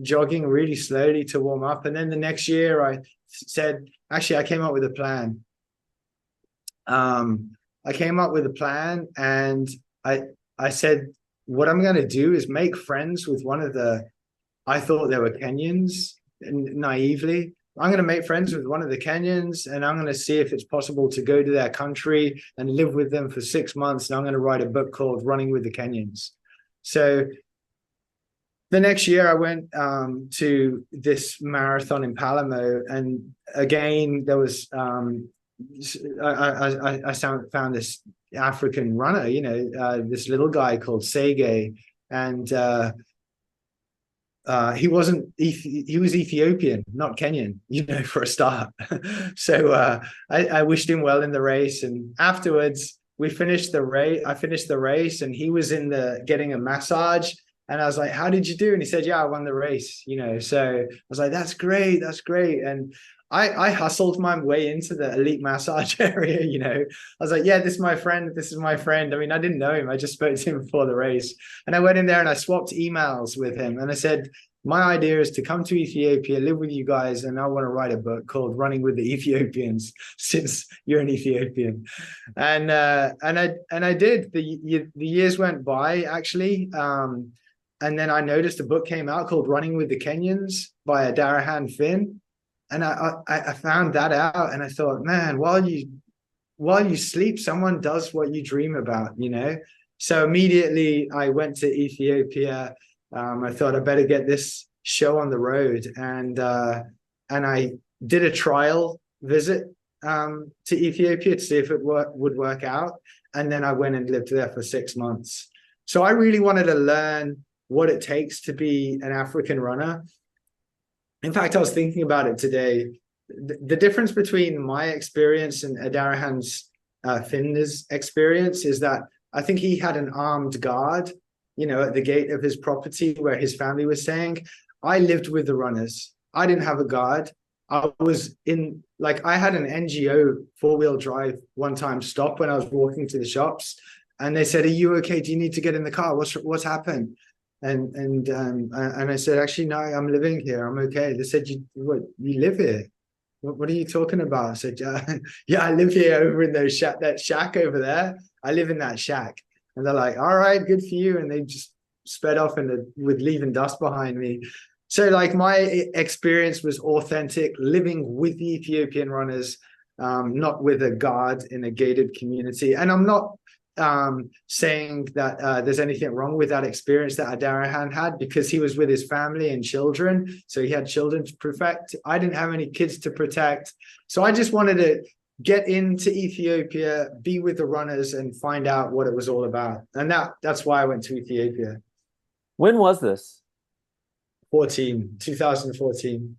S2: jogging really slowly to warm up. And then the next year I said, actually, I came up with a plan. And I said, what I'm going to do is make friends with I thought they were Kenyans, naively. I'm going to make friends with one of the Kenyans, and I'm going to see if it's possible to go to their country and live with them for 6 months. And I'm going to write a book called Running with the Kenyans. So the next year I went to this marathon in Palermo, and again, there was, I found this African runner, this little guy called Sege, and he was Ethiopian, not Kenyan, for a start. So I wished him well in the race, and afterwards we finished the race. I finished the race, and he was getting a massage. And I was like, how did you do? And he said, yeah, I won the race, So I was like, that's great. And I hustled my way into the elite massage area, I was like, yeah, this is my friend. I mean, I didn't know him. I just spoke to him before the race. And I went in there and I swapped emails with him. And I said, my idea is to come to Ethiopia, live with you guys, and I want to write a book called Running with the Ethiopians, since you're an Ethiopian. And I did. The years went by, actually. And then I noticed a book came out called Running with the Kenyans by Darahan Finn. And I found that out, and I thought, man, while you sleep, someone does what you dream about, So immediately I went to Ethiopia. I thought I better get this show on the road, and I did a trial visit to Ethiopia to see if it would work out, and then I went and lived there for 6 months. So I really wanted to learn what it takes to be an African runner. In fact, I was thinking about it today. The difference between my experience and Adarahan's Finder's experience is that I think he had an armed guard, at the gate of his property where his family was staying. I lived with the runners. I didn't have a guard. I had an NGO 4-wheel drive one time stop when I was walking to the shops, and they said, are you okay? Do you need to get in the car? What's happened? And I said, actually, no, I'm living here. I'm okay. They said, you live here? What are you talking about? I said, yeah, I live here over in that shack over there. I live in that shack. And they're like, all right, good for you. And they just sped off with leaving dust behind me. So like my experience was authentic, living with the Ethiopian runners, not with a guard in a gated community. And I'm not saying that there's anything wrong with that experience that Adarahan had, because he was with his family and children. So he had children to protect. I didn't have any kids to protect. So I just wanted to get into Ethiopia, be with the runners, and find out what it was all about. And that's why I went to Ethiopia.
S1: When was this?
S2: 2014.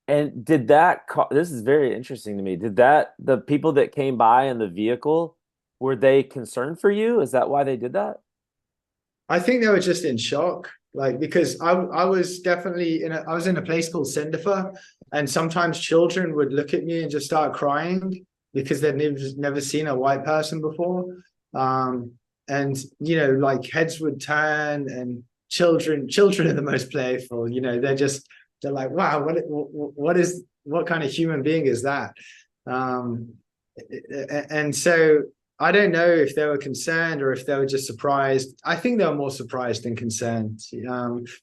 S1: And this is very interesting to me. The people that came by in the vehicle, were they concerned for you? Is that why they did that?
S2: I think they were just in shock, like, because I was definitely I was in a place called Sendifer, and sometimes children would look at me and just start crying because they'd never seen a white person before. And like heads would turn, and children are the most playful. They're like, wow, what kind of human being is that? And so I don't know if they were concerned or if they were just surprised. I think they were more surprised than concerned.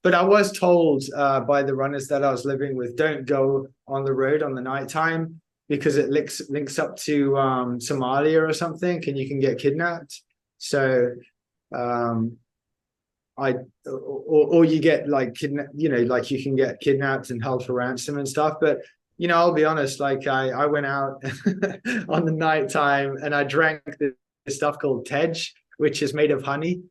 S2: But I was told by the runners that I was living with, don't go on the road on the nighttime because it links up to Somalia or something, and you can get kidnapped. So or you get like like you can get kidnapped and held for ransom and stuff. But I'll be honest, like I went out on the night time and I drank this stuff called tej, which is made of honey.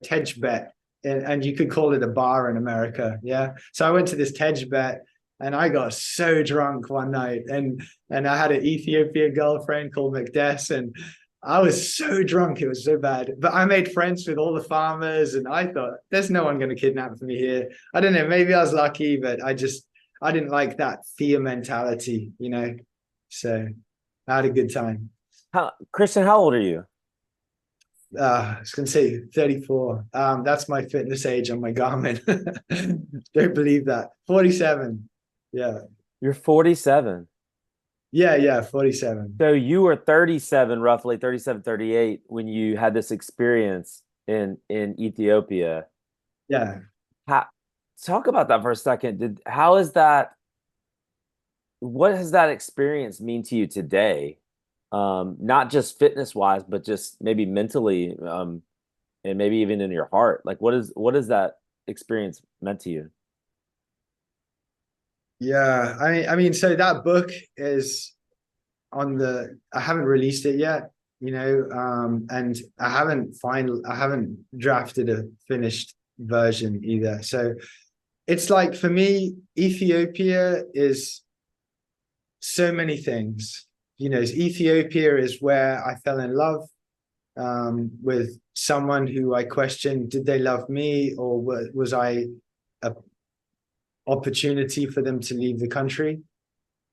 S2: Tej bet, and you could call it a bar in America. Yeah. So I went to this tej bet and I got so drunk one night, and I had an Ethiopian girlfriend called Macdes, and I was so drunk, it was so bad. But I made friends with all the farmers, and I thought, there's no one going to kidnap me here. I don't know, maybe I was lucky, but I didn't like that fear mentality, So I had a good time.
S1: Kristian, how old are you?
S2: I was going to say 34. That's my fitness age on my Garmin. Don't believe that. 47. Yeah.
S1: You're 47.
S2: Yeah, 47.
S1: So you were 37, roughly 37, 38 when you had this experience in Ethiopia.
S2: Yeah.
S1: Talk about that for a second. What has that experience mean to you today? Not just fitness wise, but just maybe mentally, and maybe even in your heart. Like what is that experience meant to you?
S2: Yeah, I mean, so that book is I haven't released it yet, and I haven't drafted a finished version either. So it's like, for me, Ethiopia is so many things. Ethiopia is where I fell in love with someone who I questioned, did they love me, or was I a opportunity for them to leave the country?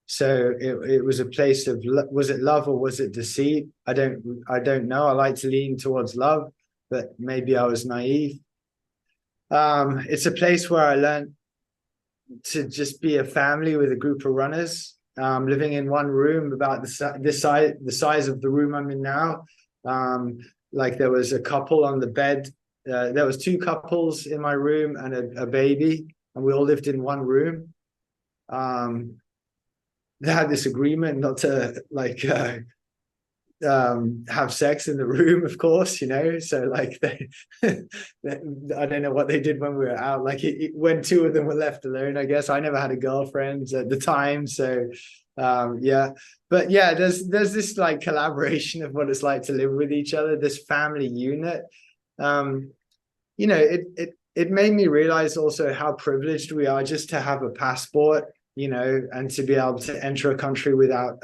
S2: So it was a place of, was it love or was it deceit? I don't know. I like to lean towards love, but maybe I was naive. It's a place where I learned to just be a family with a group of runners, living in one room about the size of the room I'm in now. Like there was a couple on the bed. There was two couples in my room and a baby, and we all lived in one room. They had this agreement not to have sex in the room, of course, so like they I don't know what they did when we were out, like when two of them were left alone. I guess I never had a girlfriend at the time, so yeah. But yeah, there's this like collaboration of what it's like to live with each other, this family unit. It made me realize also how privileged we are just to have a passport, and to be able to enter a country without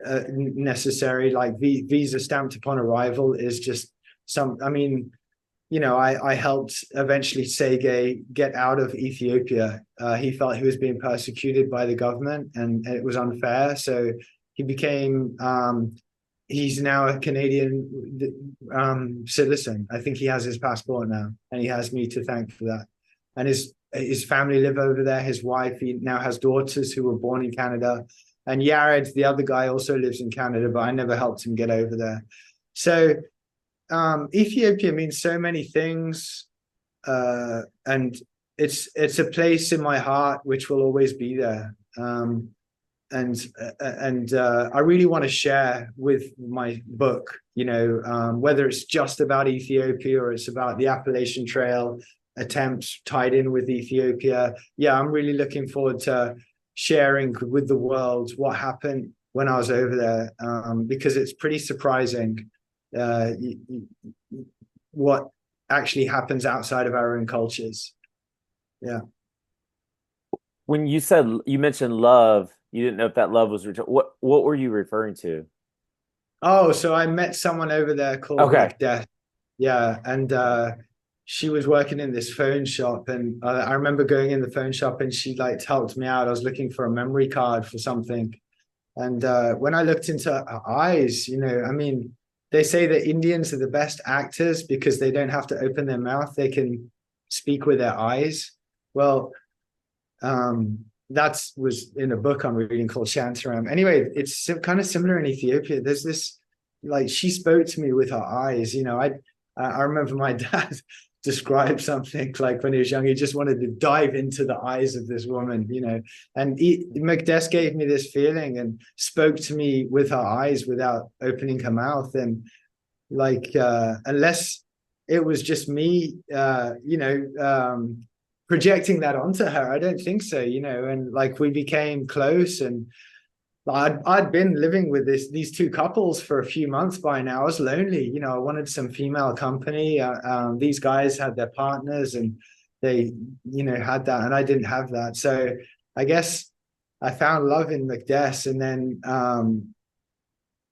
S2: necessary like visa stamped upon arrival is just I helped eventually Sege get out of Ethiopia. He felt he was being persecuted by the government and it was unfair, so he became he's now a Canadian citizen. I think he has his passport now, and he has me to thank for that. And his family live over there. His wife, he now has daughters who were born in Canada. And Yared, the other guy, also lives in Canada, but I never helped him get over there. So Ethiopia means so many things. And it's a place in my heart which will always be there. I really want to share with my book, whether it's just about Ethiopia or it's about the Appalachian Trail attempts tied in with Ethiopia. Yeah, I'm really looking forward to sharing with the world what happened when I was over there, because it's pretty surprising uh, what actually happens outside of our own cultures. Yeah.
S1: When you mentioned love, you didn't know if that love was what were you referring to?
S2: Oh, so I met someone over there called
S1: Okay.
S2: Macbeth. Yeah, and she was working in this phone shop, and I remember going in the phone shop, and she like helped me out. I was looking for a memory card for something, and when I looked into her eyes, I mean, they say that Indians are the best actors because they don't have to open their mouth; they can speak with their eyes. Well, that was in a book I'm reading called Shantaram. Anyway, it's kind of similar in Ethiopia. There's this, like, she spoke to me with her eyes. I remember my dad described something like when he was young, he just wanted to dive into the eyes of this woman, and Macbeth gave me this feeling and spoke to me with her eyes without opening her mouth. And like, unless it was just me, projecting that onto her. I don't think so, and like we became close, and I'd been living with these two couples for a few months by now. I was lonely, I wanted some female company. These guys had their partners and they, had that, and I didn't have that. So I guess I found love in Macbeth, and then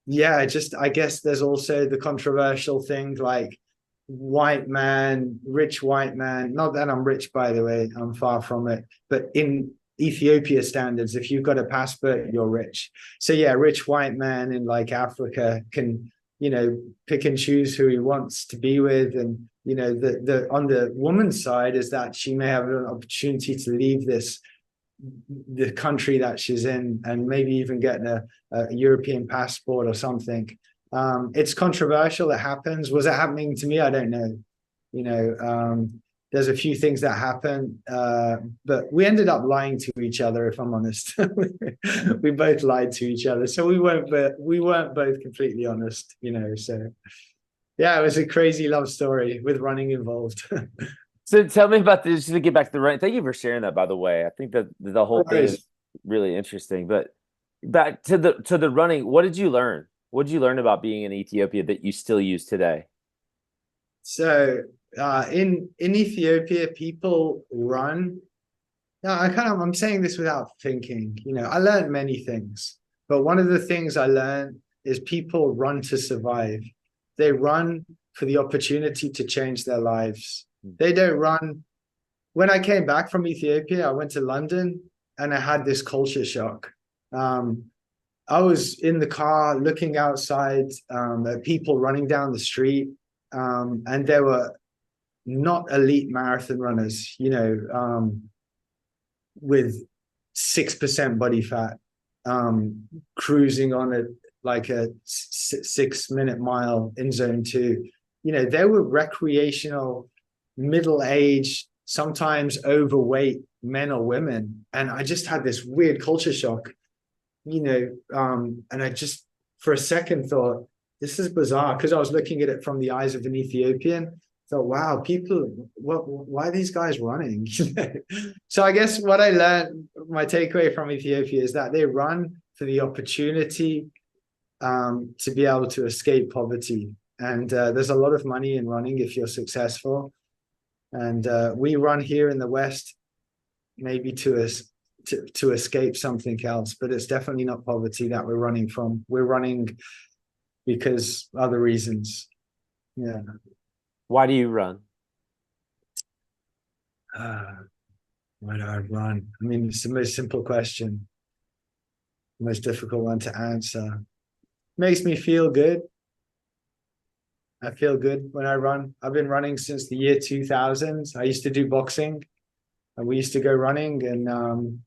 S2: yeah, just I guess there's also the controversial thing like white man, rich white man. Not that I'm rich, by the way, I'm far from it. But in Ethiopia standards, if you've got a passport, you're rich. So yeah, rich white man in like Africa can, pick and choose who he wants to be with. And, the on the woman's side is that she may have an opportunity to leave the country that she's in and maybe even get a European passport or something. It's controversial. It happens. Was it happening to me? I don't know. There's a few things that happen, but we ended up lying to each other. If I'm honest, we both lied to each other, so we weren't both completely honest. So yeah, it was a crazy love story with running involved.
S1: So tell me about this, just to get back to the running. Thank you for sharing that, by the way. I think that the whole thing is really interesting. But back to the running, what did you learn? What did you learn about being in Ethiopia that you still use today?
S2: So in Ethiopia, people run. No, I'm saying this without thinking. I learned many things, but one of the things I learned is people run to survive. They run for the opportunity to change their lives. They don't run. When I came back from Ethiopia, I went to London and I had this culture shock. I was in the car looking outside at people running down the street, and there were not elite marathon runners, with 6% body fat, cruising on like a 6 minute mile in zone 2. There were recreational, middle-aged, sometimes overweight men or women, and I just had this weird culture shock. And I just for a second thought, this is bizarre, because I was looking at it from the eyes of an Ethiopian. Thought, wow, people, why are these guys running? So I guess what I learned, my takeaway from Ethiopia is that they run for the opportunity to be able to escape poverty. And there's a lot of money in running if you're successful. And we run here in the West, maybe to escape something else, but it's definitely not poverty that we're running from. We're running because other reasons. Yeah.
S1: Why do you run?
S2: Why do I run? I mean, it's the most simple question, the most difficult one to answer. Makes me feel good. I feel good when I run. I've been running since the year 2000. I used to do boxing, and we used to go running, and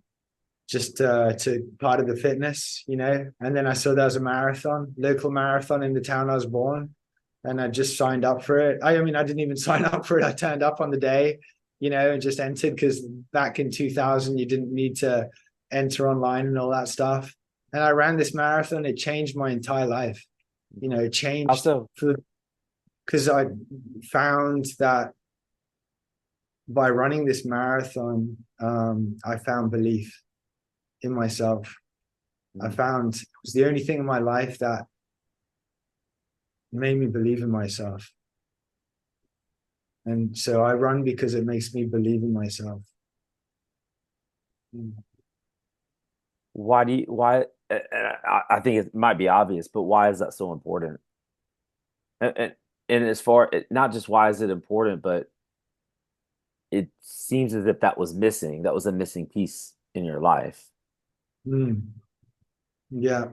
S2: just to part of the fitness, And then I saw there was a local marathon in the town I was born, and I just signed up for it. I mean, I didn't even sign up for it. I turned up on the day, and just entered, because back in 2000, you didn't need to enter online and all that stuff. and I ran this marathon. It changed my entire life. It changed
S1: Also,
S2: because I found that by running this marathon, I found belief in myself. I found it was the only thing in my life that made me believe in myself. And so I run because it makes me believe in myself.
S1: why I think it might be obvious, but why is that so important? And as far, not just why is it important, but it seems as if that was missing. That was a missing piece in your life.
S2: Mm, yeah.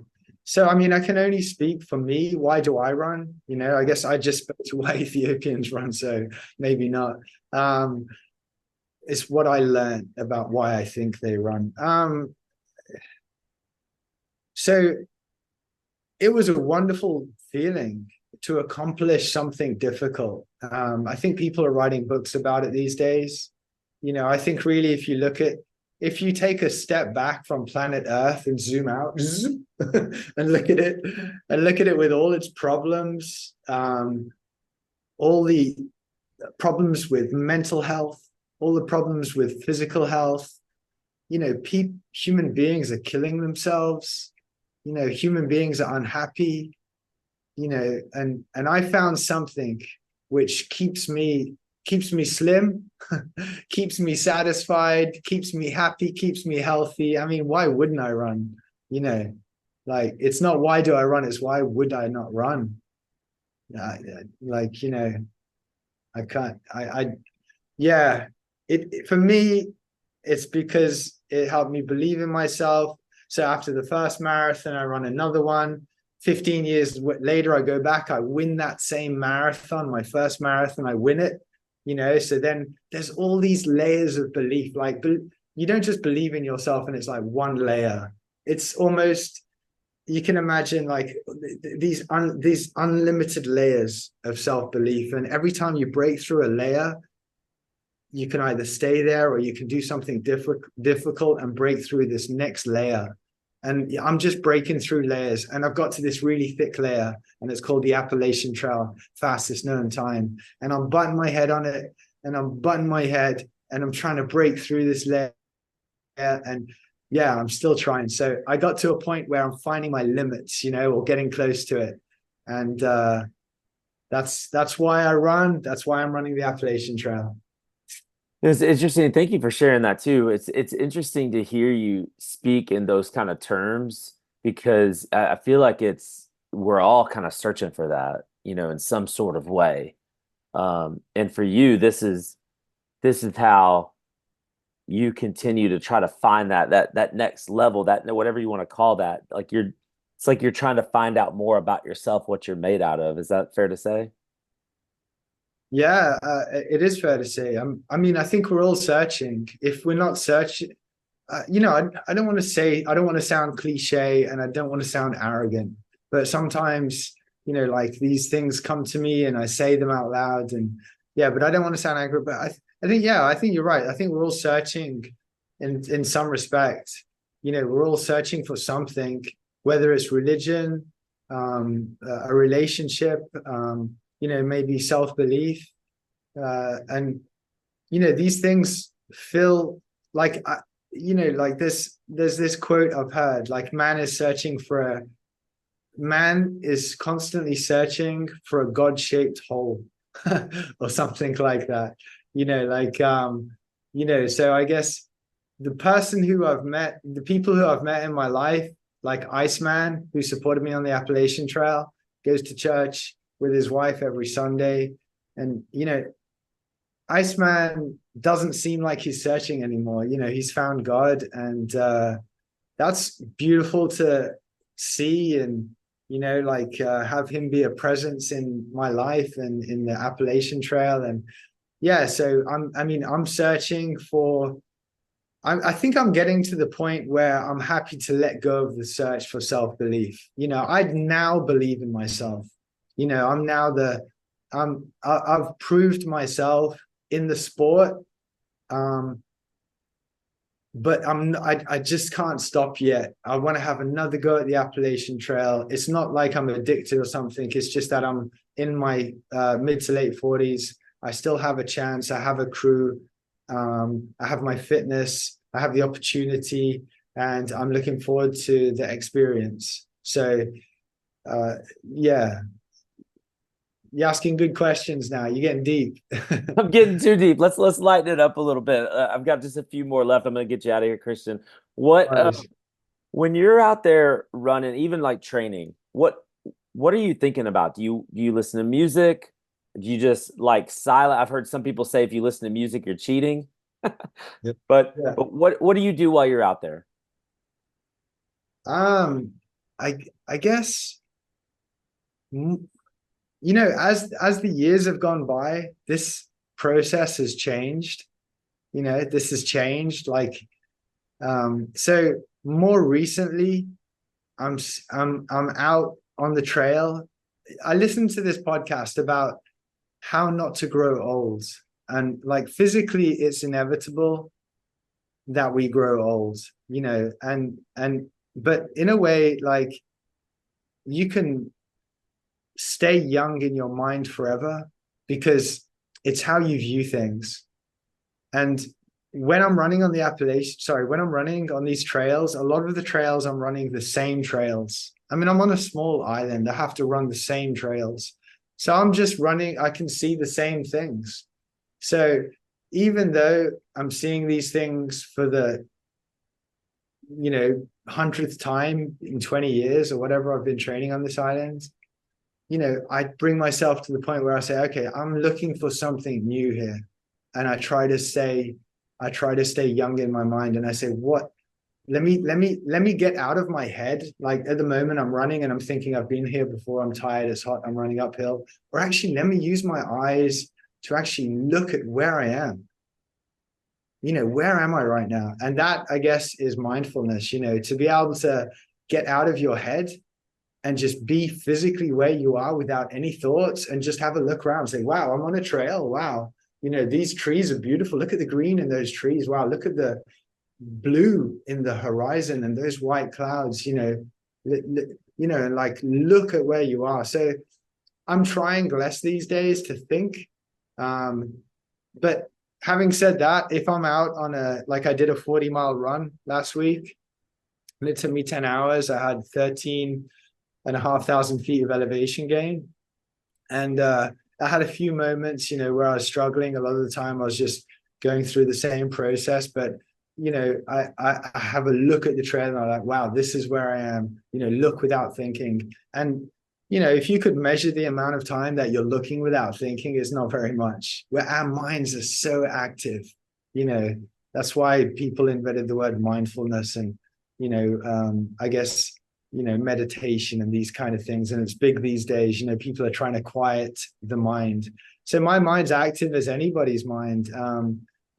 S2: So, I mean, I can only speak for me. Why do I run? I guess I just spoke to why Ethiopians run, so maybe not. Um, it's what I learned about why I think they run. So it was a wonderful feeling to accomplish something difficult. I think people are writing books about it these days. I think really if you take a step back from planet Earth and zoom out and look at it with all its problems, all the problems with mental health, all the problems with physical health, human beings are killing themselves. Human beings are unhappy. And I found something which keeps me slim, keeps me satisfied, keeps me happy, keeps me healthy. I mean, why wouldn't I run? Like it's not why do I run, it's why would I not run? Like, I can't, yeah, it for me, it's because it helped me believe in myself. So after the first marathon, I run another one. 15 years later, I go back, I win that same marathon, my first marathon, I win it. So then there's all these layers of belief. Like you don't just believe in yourself and it's like one layer. It's almost, you can imagine like these unlimited layers of self-belief. And every time you break through a layer, you can either stay there or you can do something difficult and break through this next layer. And I'm just breaking through layers. And I've got to this really thick layer, and it's called the Appalachian Trail, fastest known time. And I'm butting my head on it, and I'm butting my head, and I'm trying to break through this layer. And yeah, I'm still trying. So I got to a point where I'm finding my limits, or getting close to it. And that's why I run. That's why I'm running the Appalachian Trail.
S1: It's interesting. Thank you for sharing that too. It's interesting to hear you speak in those kind of terms because I feel like we're all kind of searching for that, in some sort of way. And for you, this is how you continue to try to find that next level, that whatever you want to call that. It's like you're trying to find out more about yourself, what you're made out of. Is that fair to say?
S2: Yeah, it is fair to say. I mean, I think we're all searching. If we're not searching, I don't want to say, I don't want to sound cliche and I don't want to sound arrogant, but sometimes, like these things come to me and I say them out loud and yeah, but I don't want to sound angry, but I think you're right. I think we're all searching in some respect. We're all searching for something, whether it's religion, a relationship, maybe self-belief. And, these things feel like, like there's this quote I've heard, like man is constantly searching for a God-shaped hole or something like that. So I guess the people who I've met in my life, like Iceman, who supported me on the Appalachian Trail, goes to church with his wife every Sunday. And, Iceman doesn't seem like he's searching anymore. He's found God. And that's beautiful to see and, have him be a presence in my life and in the Appalachian Trail. And yeah, so I'm searching for, I think I'm getting to the point where I'm happy to let go of the search for self-belief. I now believe in myself. I'm now I've proved myself in the sport. but I just can't stop yet. I want to have another go at the Appalachian Trail. It's not like I'm addicted or something. It's just that I'm in my mid to late 40s. I still have a chance. I have a crew. I have my fitness. I have the opportunity, and I'm looking forward to the experience. So, uh, yeah, you're asking good questions now. You're getting deep.
S1: I'm getting too deep. Let's lighten it up a little bit. I've got just a few more left. I'm gonna get you out of here, Christian. What
S2: Nice.
S1: when you're out there running, even like training, what are you thinking about? Do you listen to music? Do you just like silent? I've heard some people say if you listen to music, you're cheating.
S2: Yep.
S1: But
S2: Yeah.
S1: but what do you do while you're out there?
S2: Um, I guess as the years have gone by, this process has changed. This has changed. So more recently, I'm out on the trail. I listened to this podcast about how not to grow old, and like physically, it's inevitable that we grow old. And but in a way, like you can stay young in your mind forever because it's how you view things. And when I'm running on the Appalachian, sorry, when I'm running on these trails, a lot of the trails I'm running the same trails. I mean, I'm on a small island. I have to run the same trails. So I'm just running, I can see the same things. So even though I'm seeing these things for the, 100th time in 20 years or whatever I've been training on this island, I bring myself to the point where I say, okay, I'm looking for something new here. And I try to stay young in my mind. And I say, what, let me get out of my head. Like at the moment I'm running and I'm thinking I've been here before. I'm tired. It's hot. I'm running uphill. Or actually, let me use my eyes to actually look at where I am. Where am I right now? And that, I guess, is mindfulness, to be able to get out of your head and just be physically where you are without any thoughts and just have a look around and say, wow, I'm on a trail. Wow. These trees are beautiful. Look at the green in those trees. Wow. Look at the blue in the horizon and those white clouds, and like look at where you are. So I'm trying less these days to think. But having said that, if I'm out on like I did a 40-mile run last week, and it took me 10 hours, I had 13,500 feet of elevation gain. And I had a few moments, where I was struggling. A lot of the time I was just going through the same process. But, I have a look at the trail and I'm like, wow, this is where I am, look without thinking. And, if you could measure the amount of time that you're looking without thinking, it's not very much. Where our minds are so active, that's why people invented the word mindfulness and, I guess, meditation and these kind of things. And it's big these days, people are trying to quiet the mind. So my mind's active as anybody's mind.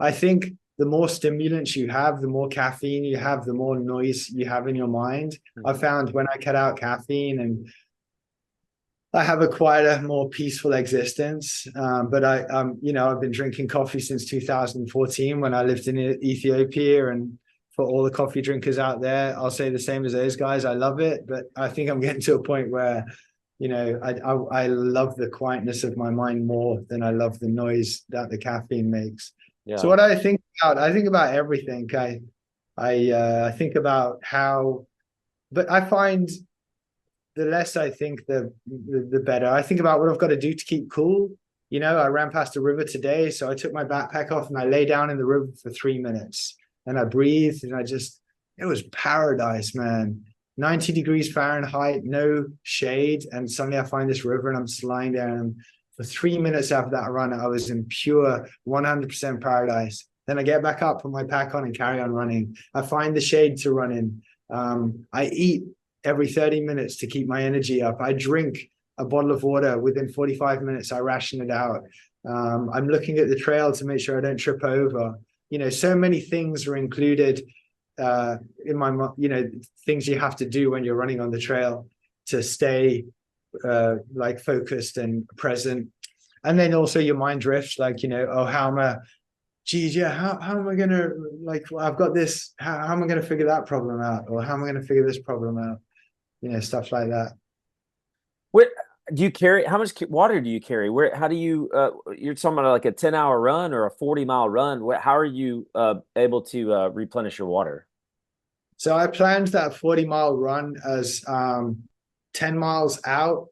S2: I think the more stimulants you have, the more caffeine you have, the more noise you have in your mind. I found when I cut out caffeine and I have a quieter, more peaceful existence. But I've been drinking coffee since 2014 when I lived in Ethiopia. And for all the coffee drinkers out there, I'll say the same as those guys. I love it, but I think I'm getting to a point where, I love the quietness of my mind more than I love the noise that the caffeine makes. So
S1: Yeah.
S2: what I think about everything. I think about how, but I find the less I think, the better. I think about what I've got to do to keep cool. I ran past a river today, so I took my backpack off and I lay down in the river for 3 minutes and I breathed and it was paradise, man. 90 degrees Fahrenheit, no shade. And suddenly I find this river and I'm just lying there. And for 3 minutes after that run, I was in pure 100% paradise. Then I get back up, put my pack on and carry on running. I find the shade to run in. I eat every 30 minutes to keep my energy up. I drink a bottle of water within 45 minutes. I ration it out. I'm looking at the trail to make sure I don't trip over. So many things are included in my, things you have to do when you're running on the trail to stay like focused and present. And then also your mind drifts, like, oh, how am I geez, yeah, how am I gonna like I've got this, how am I gonna figure that problem out? Or how am I gonna figure this problem out? Stuff like that.
S1: What do you carry? How much water do you carry? Where? How do you? You're talking about like a 10-hour run or a 40-mile run. How are you able to replenish your water?
S2: So I planned that 40-mile run as 10 miles out,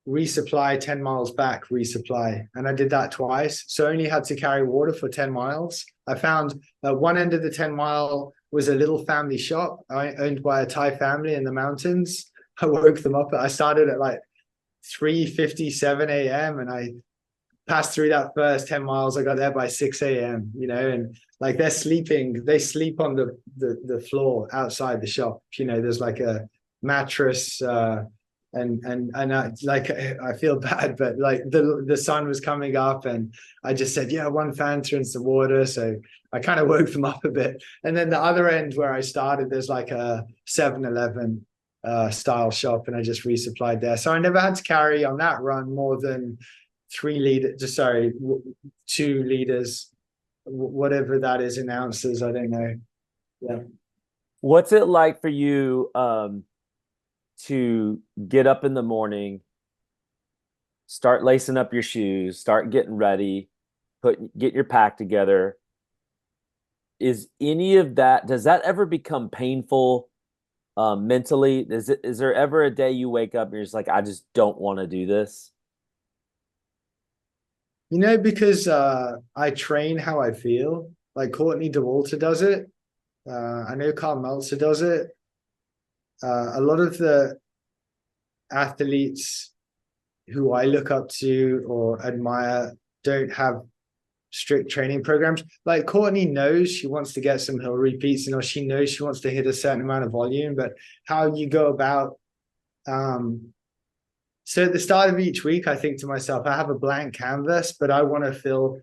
S2: resupply, 10 miles back, resupply. And I did that twice. So I only had to carry water for 10 miles. I found that one end of the 10-mile was a little family shop owned by a Thai family in the mountains. I woke them up. I started at like 3:57 a.m. and I passed through that first 10 miles. I got there by 6 a.m., and like they're sleeping, they sleep on the floor outside the shop. There's like a mattress, and I feel bad, but like the sun was coming up and I just said, yeah, one Fanta and some water. So I kind of woke them up a bit. And then the other end where I started, there's like a 7-Eleven style shop, and I just resupplied there. So I never had to carry on that run more than 3 liters, sorry, 2 liters, whatever that is in ounces. I don't know. Yeah.
S1: What's it like for you to get up in the morning, start lacing up your shoes, start getting ready, get your pack together? Is any of that, does that ever become painful mentally? Is there ever a day you wake up and you're just like, I just don't want to do this?
S2: Because I train how I feel. Like Courtney Dauwalter does it. I know Carl Meltzer does it. A lot of the athletes who I look up to or admire don't have strict training programs. Like Courtney knows she wants to get some hill repeats, she knows she wants to hit a certain amount of volume, but how you go about so at the start of each week, I think to myself, I have a blank canvas, but I want to fill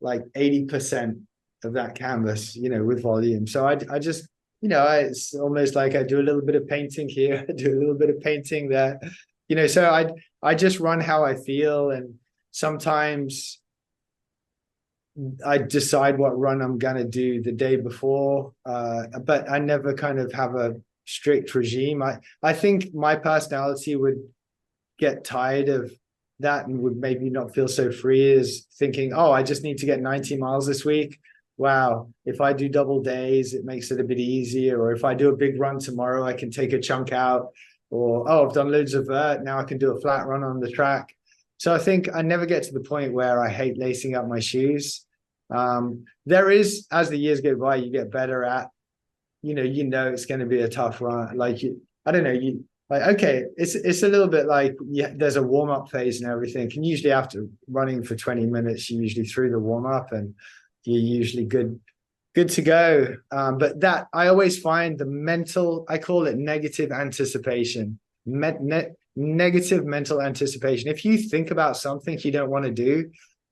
S2: like 80% of that canvas, with volume. So I just, it's almost like I do a little bit of painting here, I do a little bit of painting there, so I just run how I feel. And sometimes I decide what run I'm gonna do the day before, but I never kind of have a strict regime. I think my personality would get tired of that and would maybe not feel so free as thinking, oh, I just need to get 90 miles this week. Wow, if I do double days, it makes it a bit easier. Or if I do a big run tomorrow, I can take a chunk out. Or, oh, I've done loads of vert, now I can do a flat run on the track. So I think I never get to the point where I hate lacing up my shoes. There is, as the years go by, you get better at, it's going to be a tough run. I don't know, like, okay, it's a little bit like, yeah, there's a warm-up phase and everything. And usually after running for 20 minutes, you usually through the warm-up and you're usually good to go. But that I always find the mental, I call it negative anticipation. Negative mental anticipation. If you think about something you don't want to do,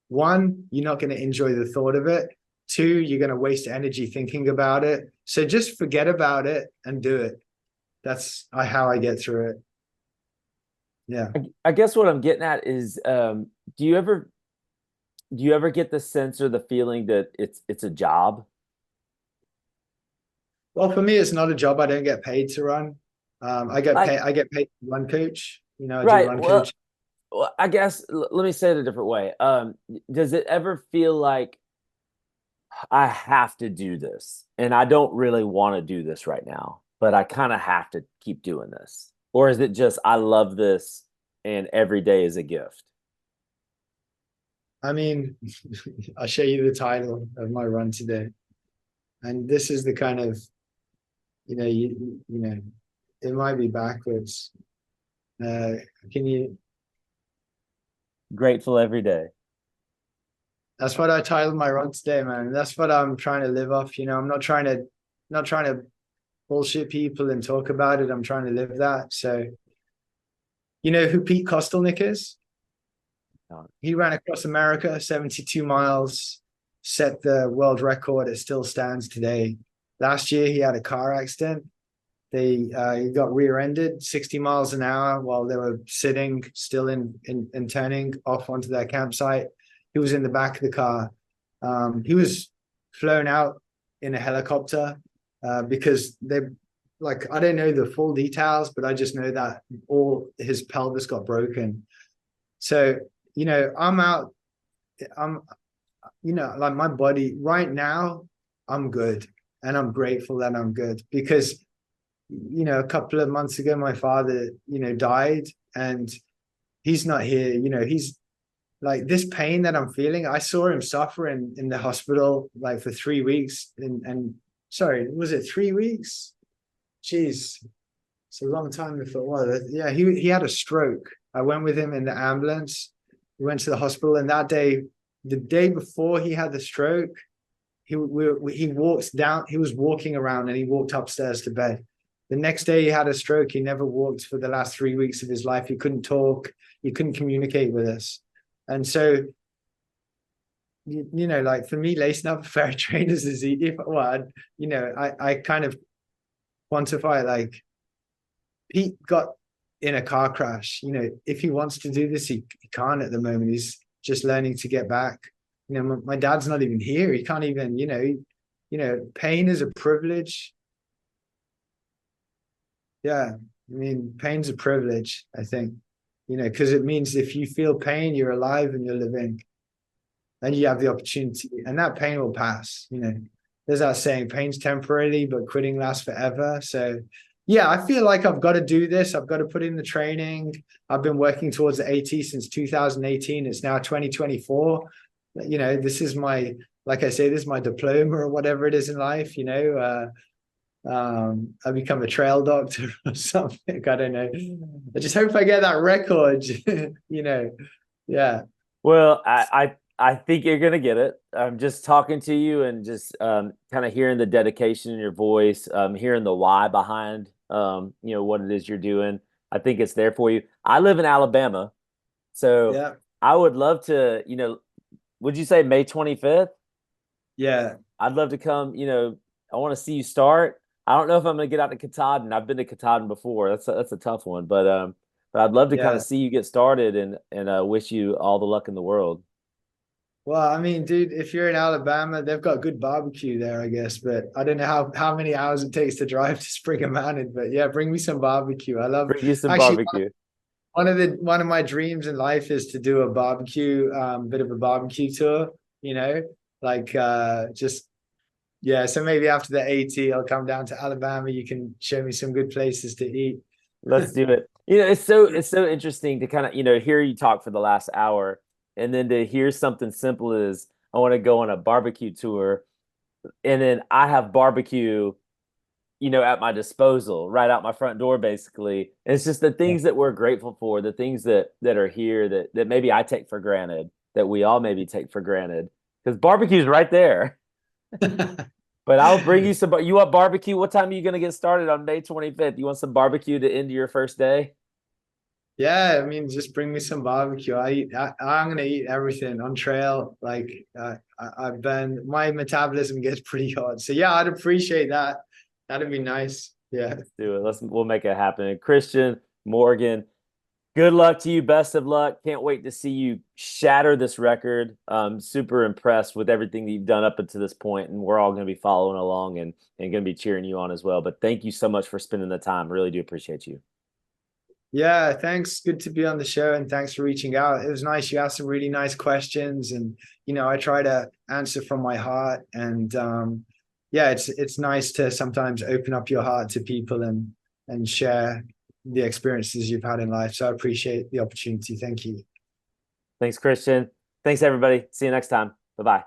S2: one, you're not going to enjoy the thought of it. Two, you're going to waste energy thinking about it. So just forget about it and do it. That's how I get through it. Yeah.
S1: I guess what I'm getting at is, do you ever get the sense or the feeling that it's a job?
S2: Well, for me, it's not a job. I don't get paid to run. I get
S1: Like,
S2: paid. I get paid to run coach. I do
S1: right.
S2: run
S1: Well,
S2: coach.
S1: I guess let me say it a different way. Does it ever feel like I have to do this and I don't really want to do this right now, but I kind of have to keep doing this? Or is it just I love this and every day is a gift?
S2: I mean, I'll show you the title of my run today, and this is the kind of, it might be backwards. Uh, can you?
S1: Grateful every day.
S2: That's what I titled my run today, man. That's what I'm trying to live off. I'm not trying to bullshit people and talk about it. I'm trying to live that. So, you know who Pete Kostelnik is? He ran across America, 72 miles, set the world record. It still stands today. Last year, he had a car accident. He got rear-ended 60 miles an hour while they were sitting still in turning off onto their campsite. He was in the back of the car. He was flown out in a helicopter because they like I don't know the full details, but I just know that all his pelvis got broken. So, I'm out. I'm like my body right now, I'm good. And I'm grateful that I'm good because, a couple of months ago, my father, died and he's not here. He's like this pain that I'm feeling. I saw him suffer in the hospital like for 3 weeks. And sorry, was it 3 weeks? Jeez, it's a long time before. Well, yeah, he had a stroke. I went with him in the ambulance. We went to the hospital, and that day, the day before he had the stroke, he walks down. He was walking around, and he walked upstairs to bed. The next day, he had a stroke. He never walked for the last 3 weeks of his life. He couldn't talk. He couldn't communicate with us, and so like for me, lacing up a pair of trainers is if well, I kind of quantify it like Pete got in a car crash. If he wants to do this, he can't at the moment. He's just learning to get back. My dad's not even here. He can't even, pain is a privilege. Yeah. I mean, pain's a privilege, I think, because it means if you feel pain, you're alive and you're living and you have the opportunity and that pain will pass. There's that saying, pain's temporary, but quitting lasts forever. So yeah, I feel like I've got to do this. I've got to put in the training. I've been working towards the AT since 2018. It's now 2024. This is my, like I say, this is my diploma or whatever it is in life. I become a trail doctor or something. I don't know. I just hope I get that record. Yeah.
S1: Well, I think you're gonna get it. I'm just talking to you and just kind of hearing the dedication in your voice, hearing the why behind what it is you're doing. I think it's there for you. I live in Alabama, so
S2: Yeah.
S1: I would love to, would you say May 25th?
S2: Yeah.
S1: I'd love to come, I want to see you start. I don't know if I'm gonna get out to Katahdin. I've been to Katahdin before. That's a tough one, but I'd love to kind of
S2: Yeah.
S1: see you get started and wish you all the luck in the world.
S2: Well, I mean, dude, if you're in Alabama, they've got good barbecue there, I guess. But I don't know how many hours it takes to drive to Springer Mountain. But yeah, bring me some barbecue. I love
S1: Bring you some
S2: actually
S1: barbecue.
S2: one of my dreams in life is to do a barbecue, bit of a barbecue tour, like just yeah. So maybe after the AT, I'll come down to Alabama. You can show me some good places to eat.
S1: Let's do it. It's so interesting to kind of, hear you talk for the last hour and then to hear something simple as I want to go on a barbecue tour and then I have barbecue, at my disposal, right out my front door, basically. And it's just the things that we're grateful for, the things that are here that maybe I take for granted, that we all maybe take for granted. Because barbecue's right there. But I'll bring you some. You want barbecue? What time are you going to get started on May 25th? You want some barbecue to end your first day?
S2: Yeah, I mean, just bring me some barbecue. I'm gonna eat everything on trail. Like I've been, my metabolism gets pretty hot. So yeah, I'd appreciate that. That'd be nice. Yeah.
S1: Let's do it. We'll make it happen. And Kristian Morgan, good luck to you. Best of luck. Can't wait to see you shatter this record. Super impressed with everything that you've done up until this point, and we're all going to be following along and going to be cheering you on as well. But thank you so much for spending the time. Really do appreciate you.
S2: Yeah, thanks. Good to be on the show and thanks for reaching out. It was nice. You asked some really nice questions and I try to answer from my heart and yeah, it's nice to sometimes open up your heart to people and share the experiences you've had in life. So I appreciate the opportunity. Thank you.
S1: Thanks, Kristian. Thanks, everybody. See you next time. Bye bye.